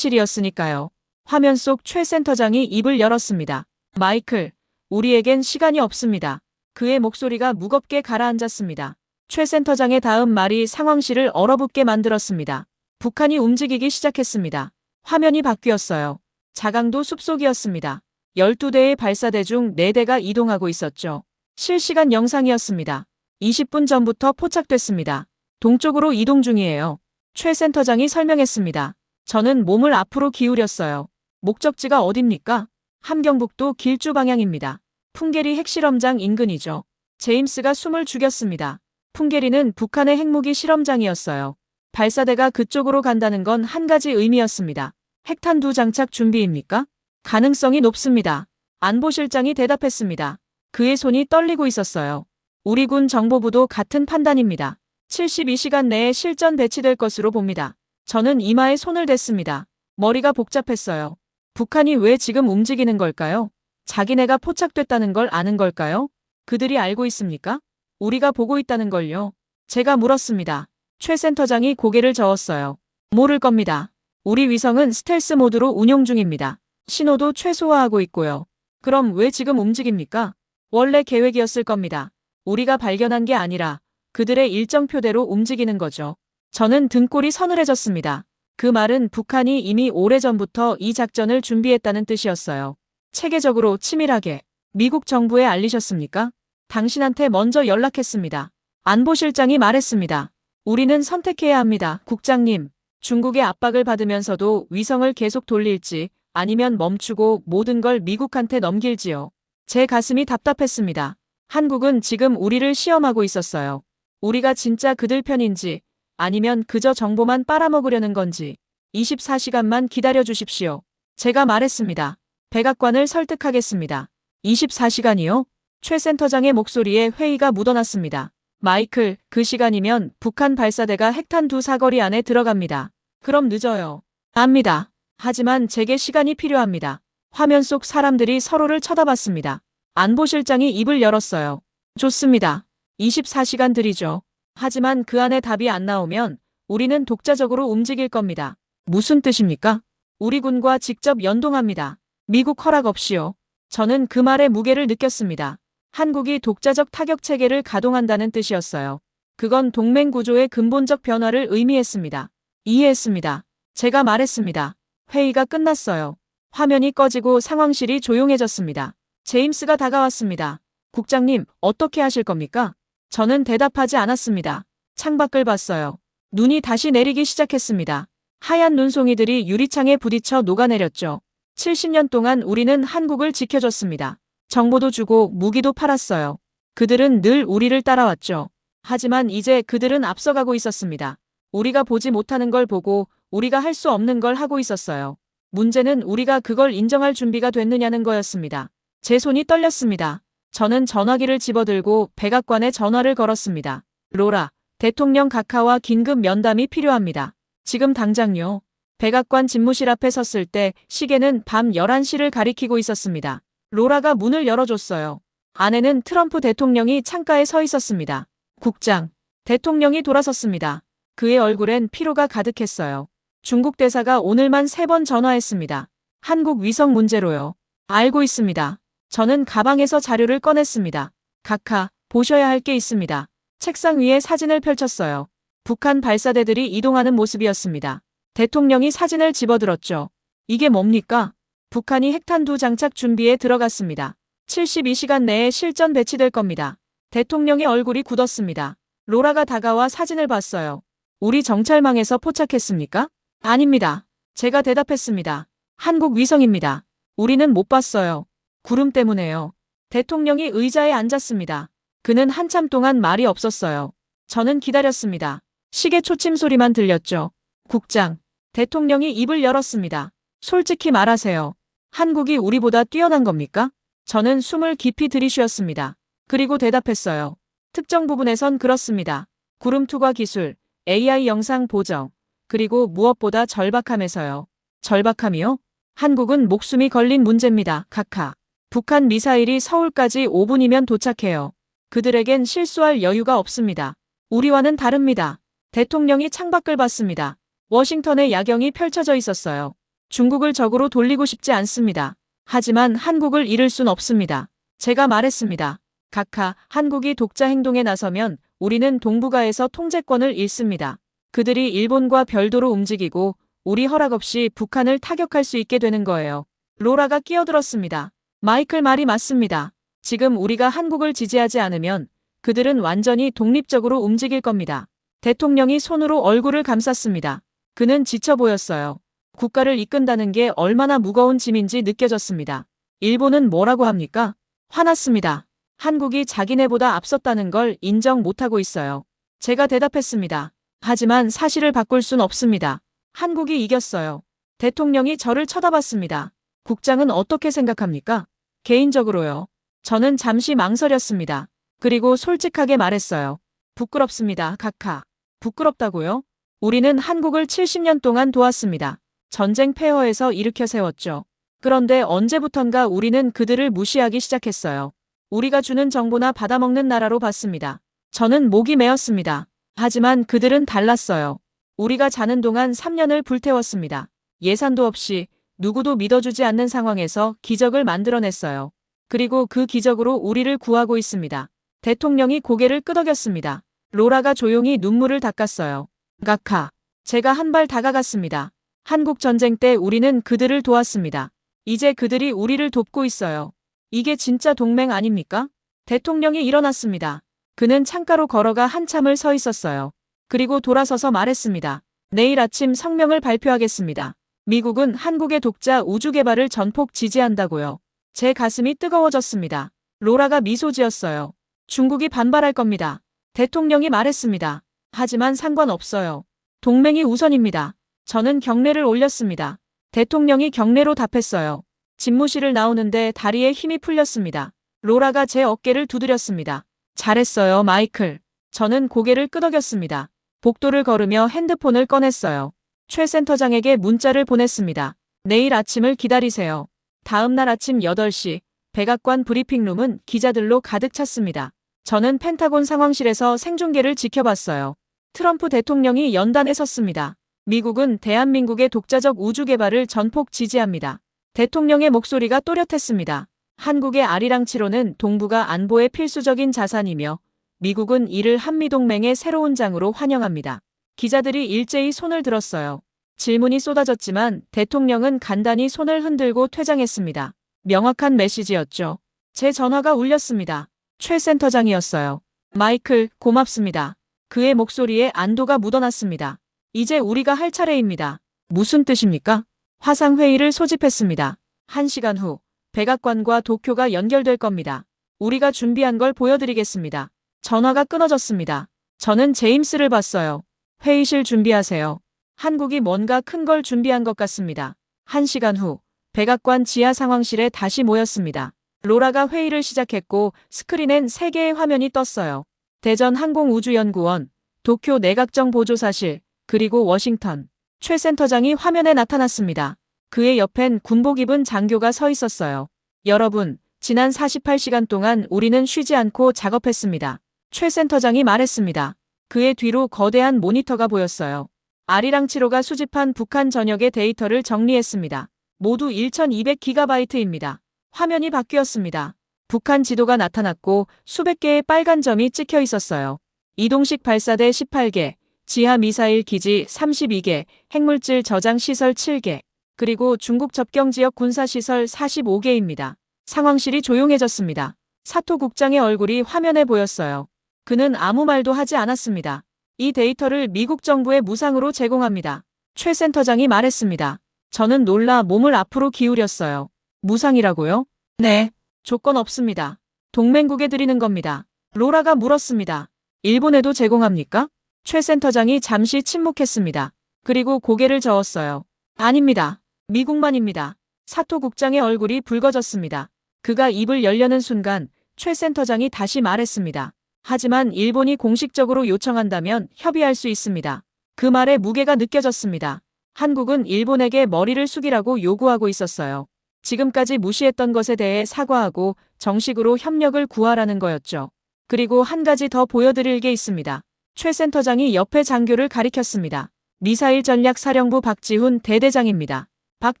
사실이었으니까요. 화면 속 최 센터장이 입을 열었습니다. 마이클, 우리에겐 시간이 없습니다. 그의 목소리가 무겁게 가라앉았습니다. 최 센터장의 다음 말이 상황실을 얼어붙게 만들었습니다. 북한이 움직이기 시작했습니다. 화면이 바뀌었어요. 자강도 숲속이었습니다. 12대의 발사대 중 4대가 이동하고 있었죠. 실시간 영상이었습니다. 20분 전부터 포착됐습니다. 동쪽으로 이동 중이에요. 최 센터장이 설명했습니다. 저는 몸을 앞으로 기울였어요. 목적지가 어딥니까? 함경북도 길주 방향입니다. 풍계리 핵실험장 인근이죠. 제임스가 숨을 죽였습니다. 풍계리는 북한의 핵무기 실험장이었어요. 발사대가 그쪽으로 간다는 건 한 가지 의미였습니다. 핵탄두 장착 준비입니까? 가능성이 높습니다. 안보실장이 대답했습니다. 그의 손이 떨리고 있었어요. 우리 군 정보부도 같은 판단입니다. 72시간 내에 실전 배치될 것으로 봅니다. 저는 이마에 손을 댔습니다. 머리가 복잡했어요. 북한이 왜 지금 움직이는 걸까요? 자기네가 포착됐다는 걸 아는 걸까요? 그들이 알고 있습니까? 우리가 보고 있다는 걸요. 제가 물었습니다. 최 센터장이 고개를 저었어요. 모를 겁니다. 우리 위성은 스텔스 모드로 운용 중입니다. 신호도 최소화하고 있고요. 그럼 왜 지금 움직입니까? 원래 계획이었을 겁니다. 우리가 발견한 게 아니라 그들의 일정표대로 움직이는 거죠. 저는 등골이 서늘해졌습니다. 그 말은 북한이 이미 오래전부터 이 작전을 준비했다는 뜻이었어요. 체계적으로 치밀하게. 미국 정부에 알리셨습니까? 당신한테 먼저 연락했습니다. 안보실장이 말했습니다. 우리는 선택해야 합니다, 국장님. 중국의 압박을 받으면서도 위성을 계속 돌릴지 아니면 멈추고 모든 걸 미국한테 넘길지요. 제 가슴이 답답했습니다. 한국은 지금 우리를 시험하고 있었어요. 우리가 진짜 그들 편인지 아니면 그저 정보만 빨아먹으려는 건지 24시간만 기다려 주십시오. 제가 말했습니다. 백악관을 설득하겠습니다. 24시간이요? 최 센터장의 목소리에 회의가 묻어났습니다. 마이클, 그 시간이면 북한 발사대가 핵탄 두 사거리 안에 들어갑니다. 그럼 늦어요. 압니다. 하지만 제게 시간이 필요합니다. 화면 속 사람들이 서로를 쳐다봤습니다. 안보실장이 입을 열었어요. 좋습니다. 24시간 드리죠. 하지만 그 안에 답이 안 나오면 우리는 독자적으로 움직일 겁니다. 무슨 뜻입니까? 우리 군과 직접 연동합니다. 미국 허락 없이요. 저는 그 말의 무게를 느꼈습니다. 한국이 독자적 타격 체계를 가동한다는 뜻이었어요. 그건 동맹 구조의 근본적 변화를 의미했습니다. 이해했습니다. 제가 말했습니다. 회의가 끝났어요. 화면이 꺼지고 상황실이 조용해졌습니다. 제임스가 다가왔습니다. 국장님, 어떻게 하실 겁니까? 저는 대답하지 않았습니다. 창밖을 봤어요. 눈이 다시 내리기 시작했습니다. 하얀 눈송이들이 유리창에 부딪혀 녹아내렸죠. 70년 동안 우리는 한국을 지켜줬습니다. 정보도 주고 무기도 팔았어요. 그들은 늘 우리를 따라왔죠. 하지만 이제 그들은 앞서가고 있었습니다. 우리가 보지 못하는 걸 보고 우리가 할 수 없는 걸 하고 있었어요. 문제는 우리가 그걸 인정할 준비가 됐느냐는 거였습니다. 제 손이 떨렸습니다. 저는 전화기를 집어들고 백악관에 전화를 걸었습니다. 로라, 대통령 각하와 긴급 면담이 필요합니다. 지금 당장요. 백악관 집무실 앞에 섰을 때 시계는 밤 11시를 가리키고 있었습니다. 로라가 문을 열어줬어요. 안에는 트럼프 대통령이 창가에 서 있었습니다. 국장, 대통령이 돌아섰습니다. 그의 얼굴엔 피로가 가득했어요. 중국 대사가 오늘만 3번 전화했습니다. 한국 위성 문제로요. 알고 있습니다. 저는 가방에서 자료를 꺼냈습니다. 각하, 보셔야 할 게 있습니다. 책상 위에 사진을 펼쳤어요. 북한 발사대들이 이동하는 모습이었습니다. 대통령이 사진을 집어들었죠. 이게 뭡니까? 북한이 핵탄두 장착 준비에 들어갔습니다. 72시간 내에 실전 배치될 겁니다. 대통령의 얼굴이 굳었습니다. 로라가 다가와 사진을 봤어요. 우리 정찰망에서 포착했습니까? 아닙니다. 제가 대답했습니다. 한국 위성입니다. 우리는 못 봤어요. 구름 때문에요. 대통령이 의자에 앉았습니다. 그는 한참 동안 말이 없었어요. 저는 기다렸습니다. 시계 초침 소리만 들렸죠. 국장, 대통령이 입을 열었습니다. 솔직히 말하세요. 한국이 우리보다 뛰어난 겁니까? 저는 숨을 깊이 들이쉬었습니다. 그리고 대답했어요. 특정 부분에선 그렇습니다. 구름 투과 기술, AI 영상 보정, 그리고 무엇보다 절박함에서요. 절박함이요? 한국은 목숨이 걸린 문제입니다. 각하. 북한 미사일이 서울까지 5분이면 도착해요. 그들에겐 실수할 여유가 없습니다. 우리와는 다릅니다. 대통령이 창밖을 봤습니다. 워싱턴의 야경이 펼쳐져 있었어요. 중국을 적으로 돌리고 싶지 않습니다. 하지만 한국을 잃을 순 없습니다. 제가 말했습니다. 각하, 한국이 독자 행동에 나서면 우리는 동북아에서 통제권을 잃습니다. 그들이 일본과 별도로 움직이고 우리 허락 없이 북한을 타격할 수 있게 되는 거예요. 로라가 끼어들었습니다. 마이클 말이 맞습니다. 지금 우리가 한국을 지지하지 않으면 그들은 완전히 독립적으로 움직일 겁니다. 대통령이 손으로 얼굴을 감쌌습니다. 그는 지쳐 보였어요. 국가를 이끈다는 게 얼마나 무거운 짐인지 느껴졌습니다. 일본은 뭐라고 합니까? 화났습니다. 한국이 자기네보다 앞섰다는 걸 인정 못하고 있어요. 제가 대답했습니다. 하지만 사실을 바꿀 순 없습니다. 한국이 이겼어요. 대통령이 저를 쳐다봤습니다. 국장은 어떻게 생각합니까? 개인적으로요. 저는 잠시 망설였습니다. 그리고 솔직하게 말했어요. 부끄럽습니다, 각하. 부끄럽다고요? 우리는 한국을 70년 동안 도왔습니다. 전쟁 폐허에서 일으켜 세웠죠. 그런데 언제부턴가 우리는 그들을 무시하기 시작했어요. 우리가 주는 정보나 받아먹는 나라로 봤습니다. 저는 목이 메었습니다. 하지만 그들은 달랐어요. 우리가 자는 동안 3년을 불태웠습니다. 예산도 없이 누구도 믿어주지 않는 상황에서 기적을 만들어냈어요. 그리고 그 기적으로 우리를 구하고 있습니다. 대통령이 고개를 끄덕였습니다. 로라가 조용히 눈물을 닦았어요. 각하, 제가 한 발 다가갔습니다. 한국 전쟁 때 우리는 그들을 도왔습니다. 이제 그들이 우리를 돕고 있어요. 이게 진짜 동맹 아닙니까? 대통령이 일어났습니다. 그는 창가로 걸어가 한참을 서 있었어요. 그리고 돌아서서 말했습니다. 내일 아침 성명을 발표하겠습니다. 미국은 한국의 독자 우주 개발을 전폭 지지한다고요. 제 가슴이 뜨거워졌습니다. 로라가 미소 지었어요. 중국이 반발할 겁니다. 대통령이 말했습니다. 하지만 상관없어요. 동맹이 우선입니다. 저는 경례를 올렸습니다. 대통령이 경례로 답했어요. 집무실을 나오는데 다리에 힘이 풀렸습니다. 로라가 제 어깨를 두드렸습니다. 잘했어요, 마이클. 저는 고개를 끄덕였습니다. 복도를 걸으며 핸드폰을 꺼냈어요. 최 센터장에게 문자를 보냈습니다. 내일 아침을 기다리세요. 다음 날 아침 8시, 백악관 브리핑룸은 기자들로 가득 찼습니다. 저는 펜타곤 상황실에서 생중계를 지켜봤어요. 트럼프 대통령이 연단에 섰습니다. 미국은 대한민국의 독자적 우주 개발을 전폭 지지합니다. 대통령의 목소리가 또렷했습니다. 한국의 아리랑치로는 동북아 안보의 필수적인 자산이며 미국은 이를 한미동맹의 새로운 장으로 환영합니다. 기자들이 일제히 손을 들었어요. 질문이 쏟아졌지만 대통령은 간단히 손을 흔들고 퇴장했습니다. 명확한 메시지였죠. 제 전화가 울렸습니다. 최 센터장이었어요. 마이클, 고맙습니다. 그의 목소리에 안도가 묻어났습니다. 이제 우리가 할 차례입니다. 무슨 뜻입니까? 화상회의를 소집했습니다. 1시간 후 백악관과 도쿄가 연결될 겁니다. 우리가 준비한 걸 보여드리겠습니다. 전화가 끊어졌습니다. 저는 제임스를 봤어요. 회의실 준비하세요. 한국이 뭔가 큰 걸 준비한 것 같습니다. 1시간 후 백악관 지하 상황실에 다시 모였습니다. 로라가 회의를 시작했고 스크린엔 3개의 화면이 떴어요. 대전 항공우주연구원, 도쿄 내각정보조사실, 그리고 워싱턴. 최 센터장이 화면에 나타났습니다. 그의 옆엔 군복 입은 장교가 서 있었어요. 여러분, 지난 48시간 동안 우리는 쉬지 않고 작업했습니다. 최 센터장이 말했습니다. 그의 뒤로 거대한 모니터가 보였어요. 아리랑치로가 수집한 북한 전역의 데이터를 정리했습니다. 모두 1200GB입니다. 화면이 바뀌었습니다. 북한 지도가 나타났고 수백 개의 빨간 점이 찍혀 있었어요. 이동식 발사대 18개, 지하 미사일 기지 32개, 핵물질 저장 시설 7개, 그리고 중국 접경지역 군사시설 45개입니다. 상황실이 조용해졌습니다. 사토 국장의 얼굴이 화면에 보였어요. 그는 아무 말도 하지 않았습니다. 이 데이터를 미국 정부에 무상으로 제공합니다. 최 센터장이 말했습니다. 저는 놀라 몸을 앞으로 기울였어요. 무상이라고요? 네. 조건 없습니다. 동맹국에 드리는 겁니다. 로라가 물었습니다. 일본에도 제공합니까? 최 센터장이 잠시 침묵했습니다. 그리고 고개를 저었어요. 아닙니다. 미국만입니다. 사토 국장의 얼굴이 붉어졌습니다. 그가 입을 열려는 순간 최 센터장이 다시 말했습니다. 하지만 일본이 공식적으로 요청한다면 협의할 수 있습니다. 그 말에 무게가 느껴졌습니다. 한국은 일본에게 머리를 숙이라고 요구하고 있었어요. 지금까지 무시했던 것에 대해 사과하고 정식으로 협력을 구하라는 거였죠. 그리고 한 가지 더 보여드릴 게 있습니다. 최 센터장이 옆에 장교를 가리켰습니다. 미사일 전략 사령부 박지훈 대대장입니다. 박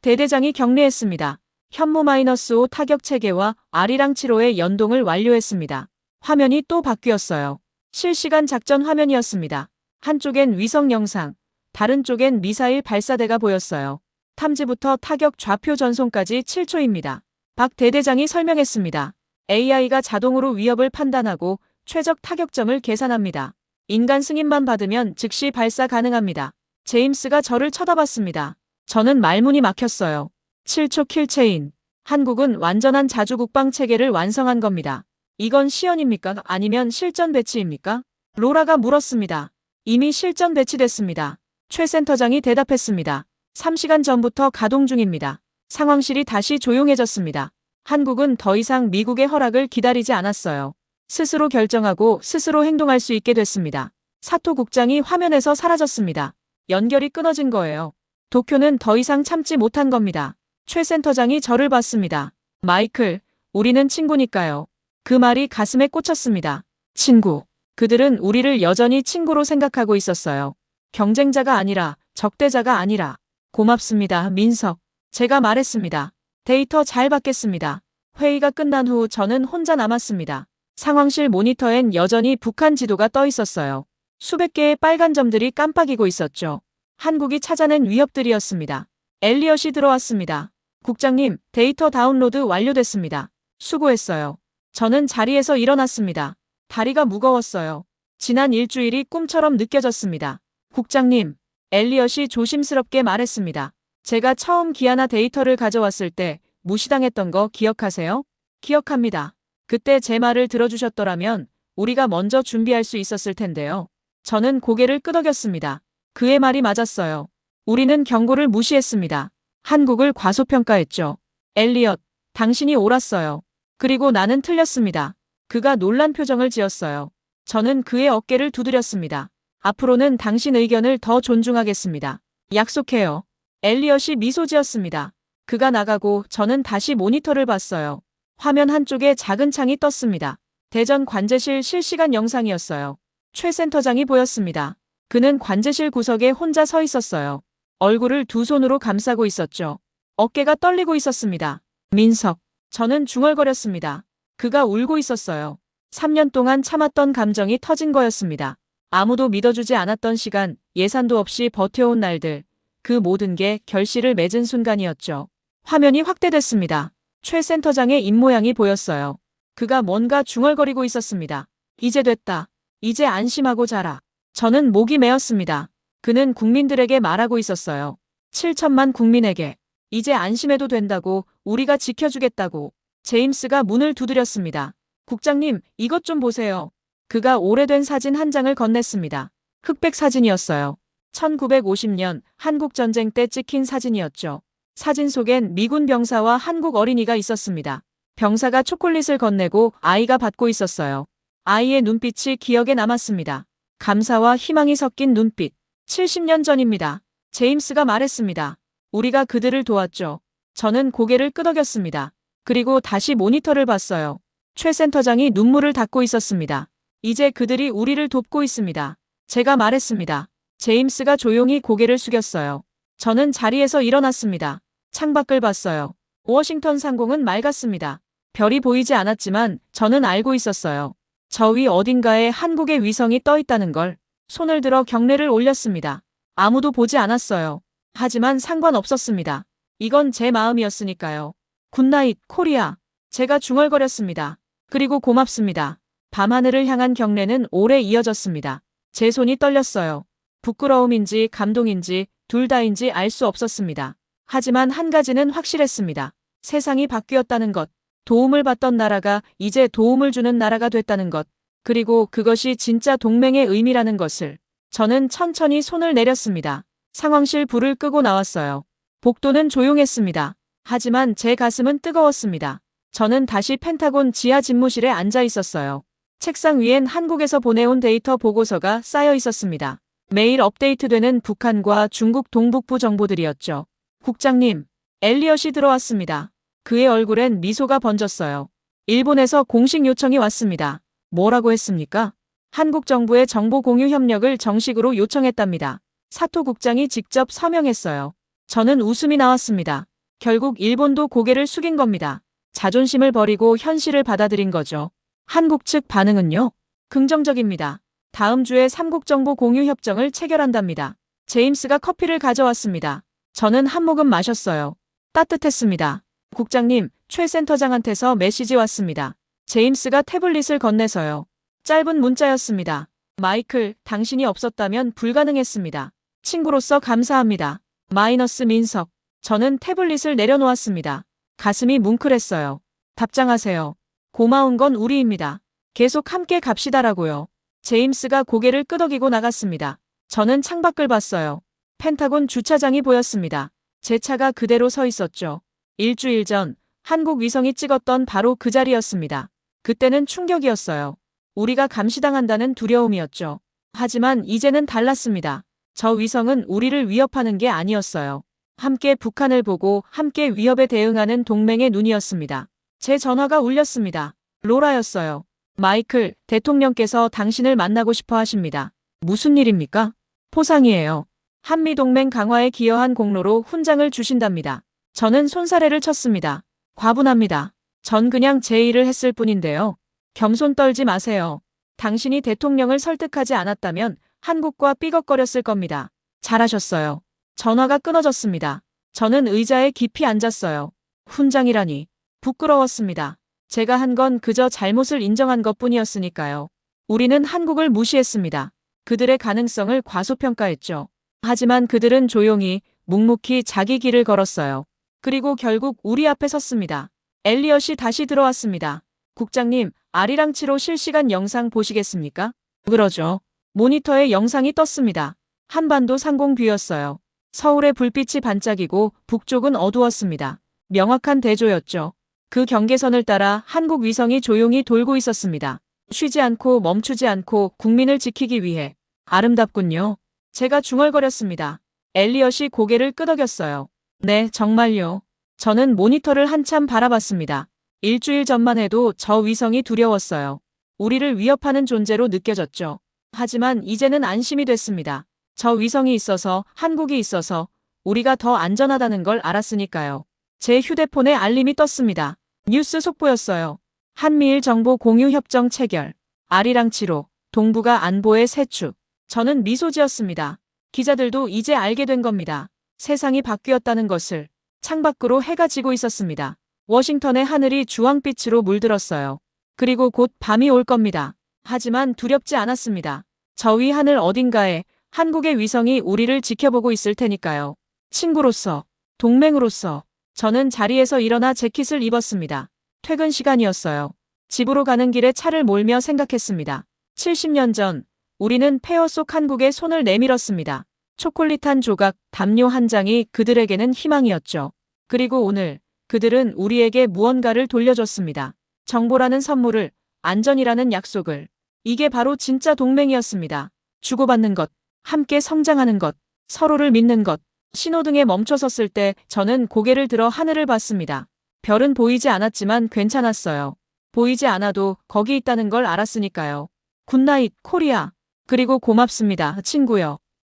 대대장이 격려했습니다. 현무-5 타격 체계와 아리랑치로의 연동을 완료했습니다. 화면이 또 바뀌었어요. 실시간 작전 화면이었습니다. 한쪽엔 위성 영상, 다른 쪽엔 미사일 발사대가 보였어요. 탐지부터 타격 좌표 전송까지 7초입니다. 박 대대장이 설명했습니다. AI가 자동으로 위협을 판단하고 최적 타격점을 계산합니다. 인간 승인만 받으면 즉시 발사 가능합니다. 제임스가 저를 쳐다봤습니다. 저는 말문이 막혔어요. 7초 킬체인. 한국은 완전한 자주국방 체계를 완성한 겁니다. 이건 시연입니까? 아니면 실전 배치입니까? 로라가 물었습니다. 이미 실전 배치됐습니다. 최 센터장이 대답했습니다. 3시간 전부터 가동 중입니다. 상황실이 다시 조용해졌습니다. 한국은 더 이상 미국의 허락을 기다리지 않았어요. 스스로 결정하고 스스로 행동할 수 있게 됐습니다. 사토 국장이 화면에서 사라졌습니다. 연결이 끊어진 거예요. 도쿄는 더 이상 참지 못한 겁니다. 최 센터장이 저를 봤습니다. 마이클, 우리는 친구니까요. 그 말이 가슴에 꽂혔습니다. 친구. 그들은 우리를 여전히 친구로 생각하고 있었어요. 경쟁자가 아니라, 적대자가 아니라. 고맙습니다, 민석. 제가 말했습니다. 데이터 잘 받겠습니다. 회의가 끝난 후 저는 혼자 남았습니다. 상황실 모니터엔 여전히 북한 지도가 떠 있었어요. 수백 개의 빨간 점들이 깜빡이고 있었죠. 한국이 찾아낸 위협들이었습니다. 엘리엇이 들어왔습니다. 국장님, 데이터 다운로드 완료됐습니다. 수고했어요. 저는 자리에서 일어났습니다. 다리가 무거웠어요. 지난 일주일이 꿈처럼 느껴졌습니다. 국장님, 엘리엇이 조심스럽게 말했습니다. 제가 처음 기아나 데이터를 가져왔을 때 무시당했던 거 기억하세요? 기억합니다. 그때 제 말을 들어주셨더라면 우리가 먼저 준비할 수 있었을 텐데요. 저는 고개를 끄덕였습니다. 그의 말이 맞았어요. 우리는 경고를 무시했습니다. 한국을 과소평가했죠. 엘리엇, 당신이 옳았어요. 그리고 나는 틀렸습니다. 그가 놀란 표정을 지었어요. 저는 그의 어깨를 두드렸습니다. 앞으로는 당신 의견을 더 존중하겠습니다. 약속해요. 엘리엇이 미소 지었습니다. 그가 나가고 저는 다시 모니터를 봤어요. 화면 한쪽에 작은 창이 떴습니다. 대전 관제실 실시간 영상이었어요. 최 센터장이 보였습니다. 그는 관제실 구석에 혼자 서 있었어요. 얼굴을 두 손으로 감싸고 있었죠. 어깨가 떨리고 있었습니다. 민석. 저는 중얼거렸습니다. 그가 울고 있었어요. 3년 동안 참았던 감정이 터진 거였습니다. 아무도 믿어주지 않았던 시간, 예산도 없이 버텨온 날들, 그 모든 게 결실을 맺은 순간이었죠. 화면이 확대됐습니다. 최 센터장의 입모양이 보였어요. 그가 뭔가 중얼거리고 있었습니다. 이제 됐다. 이제 안심하고 자라. 저는 목이 메었습니다. 그는 국민들에게 말하고 있었어요. 7천만 국민에게. 이제 안심해도 된다고, 우리가 지켜주겠다고. 제임스가 문을 두드렸습니다. 국장님, 이것 좀 보세요. 그가 오래된 사진 한 장을 건넸습니다. 흑백 사진이었어요. 1950년 한국전쟁 때 찍힌 사진이었죠. 사진 속엔 미군 병사와 한국 어린이가 있었습니다. 병사가 초콜릿을 건네고 아이가 받고 있었어요. 아이의 눈빛이 기억에 남았습니다. 감사와 희망이 섞인 눈빛. 70년 전입니다. 제임스가 말했습니다. 우리가 그들을 도왔죠. 저는 고개를 끄덕였습니다. 그리고 다시 모니터를 봤어요. 최 센터장이 눈물을 닦고 있었습니다. 이제 그들이 우리를 돕고 있습니다. 제가 말했습니다. 제임스가 조용히 고개를 숙였어요. 저는 자리에서 일어났습니다. 창밖을 봤어요. 워싱턴 상공은 맑았습니다. 별이 보이지 않았지만 저는 알고 있었어요. 저 위 어딘가에 한국의 위성이 떠 있다는 걸. 손을 들어 경례를 올렸습니다. 아무도 보지 않았어요. 하지만 상관없었습니다. 이건 제 마음이었으니까요. 굿나잇, 코리아. 제가 중얼거렸습니다. 그리고 고맙습니다. 밤하늘을 향한 경례는 오래 이어졌습니다. 제 손이 떨렸어요. 부끄러움인지 감동인지 둘 다인지 알 수 없었습니다. 하지만 한 가지는 확실했습니다. 세상이 바뀌었다는 것. 도움을 받던 나라가 이제 도움을 주는 나라가 됐다는 것. 그리고 그것이 진짜 동맹의 의미라는 것을. 저는 천천히 손을 내렸습니다. 상황실 불을 끄고 나왔어요. 복도는 조용했습니다. 하지만 제 가슴은 뜨거웠습니다. 저는 다시 펜타곤 지하 집무실에 앉아 있었어요. 책상 위엔 한국에서 보내온 데이터 보고서가 쌓여 있었습니다. 매일 업데이트되는 북한과 중국 동북부 정보들이었죠. 국장님, 엘리엇이 들어왔습니다. 그의 얼굴엔 미소가 번졌어요. 일본에서 공식 요청이 왔습니다. 뭐라고 했습니까? 한국 정부의 정보 공유 협력을 정식으로 요청했답니다. 사토 국장이 직접 서명했어요. 저는 웃음이 나왔습니다. 결국 일본도 고개를 숙인 겁니다. 자존심을 버리고 현실을 받아들인 거죠. 한국 측 반응은요? 긍정적입니다. 다음 주에 삼국 정보 공유 협정을 체결한답니다. 제임스가 커피를 가져왔습니다. 저는 한 모금 마셨어요. 따뜻했습니다. 국장님, 최 센터장한테서 메시지 왔습니다. 제임스가 태블릿을 건네서요. 짧은 문자였습니다. 마이클, 당신이 없었다면 불가능했습니다. 친구로서 감사합니다. 마이너스 민석. 저는 태블릿을 내려놓았습니다. 가슴이 뭉클했어요. 답장하세요. 고마운 건 우리입니다. 계속 함께 갑시다라고요. 제임스가 고개를 끄덕이고 나갔습니다. 저는 창밖을 봤어요. 펜타곤 주차장이 보였습니다. 제 차가 그대로 서 있었죠. 일주일 전 한국 위성이 찍었던 바로 그 자리였습니다. 그때는 충격이었어요. 우리가 감시당한다는 두려움이었죠. 하지만 이제는 달랐습니다. 저 위성은 우리를 위협하는 게 아니었어요. 함께 북한을 보고 함께 위협에 대응하는 동맹의 눈이었습니다. 제 전화가 울렸습니다. 로라였어요. 마이클, 대통령께서 당신을 만나고 싶어 하십니다. 무슨 일입니까? 포상이에요. 한미동맹 강화에 기여한 공로로 훈장을 주신답니다. 저는 손사래를 쳤습니다. 과분합니다. 전 그냥 제 일을 했을 뿐인데요. 겸손 떨지 마세요. 당신이 대통령을 설득하지 않았다면 한국과 삐걱거렸을 겁니다. 잘하셨어요. 전화가 끊어졌습니다. 저는 의자에 깊이 앉았어요. 훈장이라니. 부끄러웠습니다. 제가 한 건 그저 잘못을 인정한 것뿐이었으니까요. 우리는 한국을 무시했습니다. 그들의 가능성을 과소평가했죠. 하지만 그들은 조용히, 묵묵히 자기 길을 걸었어요. 그리고 결국 우리 앞에 섰습니다. 엘리엇이 다시 들어왔습니다. 국장님, 아리랑치로 실시간 영상 보시겠습니까? 그러죠. 모니터에 영상이 떴습니다. 한반도 상공뷰였어요. 서울의 불빛이 반짝이고 북쪽은 어두웠습니다. 명확한 대조였죠. 그 경계선을 따라 한국 위성이 조용히 돌고 있었습니다. 쉬지 않고 멈추지 않고 국민을 지키기 위해. 아름답군요. 제가 중얼거렸습니다. 엘리엇이 고개를 끄덕였어요. 네, 정말요. 저는 모니터를 한참 바라봤습니다. 일주일 전만 해도 저 위성이 두려웠어요. 우리를 위협하는 존재로 느껴졌죠. 하지만 이제는 안심이 됐습니다. 저 위성이 있어서, 한국이 있어서 우리가 더 안전하다는 걸 알았으니까요. 제 휴대폰에 알림이 떴습니다. 뉴스 속보였어요. 한미일 정보 공유 협정 체결. 아리랑치로 동북아 안보의 새 축. 저는 미소 지었습니다. 기자들도 이제 알게 된 겁니다. 세상이 바뀌었다는 것을. 창밖으로 해가 지고 있었습니다. 워싱턴의 하늘이 주황빛으로 물들었어요. 그리고 곧 밤이 올 겁니다. 하지만 두렵지 않았습니다. 저 위 하늘 어딘가에 한국의 위성이 우리를 지켜보고 있을 테니까요. 친구로서, 동맹으로서 저는 자리에서 일어나 재킷을 입었습니다. 퇴근 시간이었어요. 집으로 가는 길에 차를 몰며 생각했습니다. 70년 전 우리는 폐허 속 한국에 손을 내밀었습니다. 초콜릿 한 조각, 담요 한 장이 그들에게는 희망이었죠. 그리고 오늘 그들은 우리에게 무언가를 돌려줬습니다. 정보라는 선물을, 안전이라는 약속을. 이게 바로 진짜 동맹이었습니다. 주고받는 것, 함께 성장하는 것, 서로를 믿는 것. 신호등에 멈춰섰을 때 저는 고개를 들어 하늘을 봤습니다. 별은 보이지 않았지만 괜찮았어요. 보이지 않아도 거기 있다는 걸 알았으니까요. 굿나잇, 코리아. 그리고 고맙습니다, 친구요.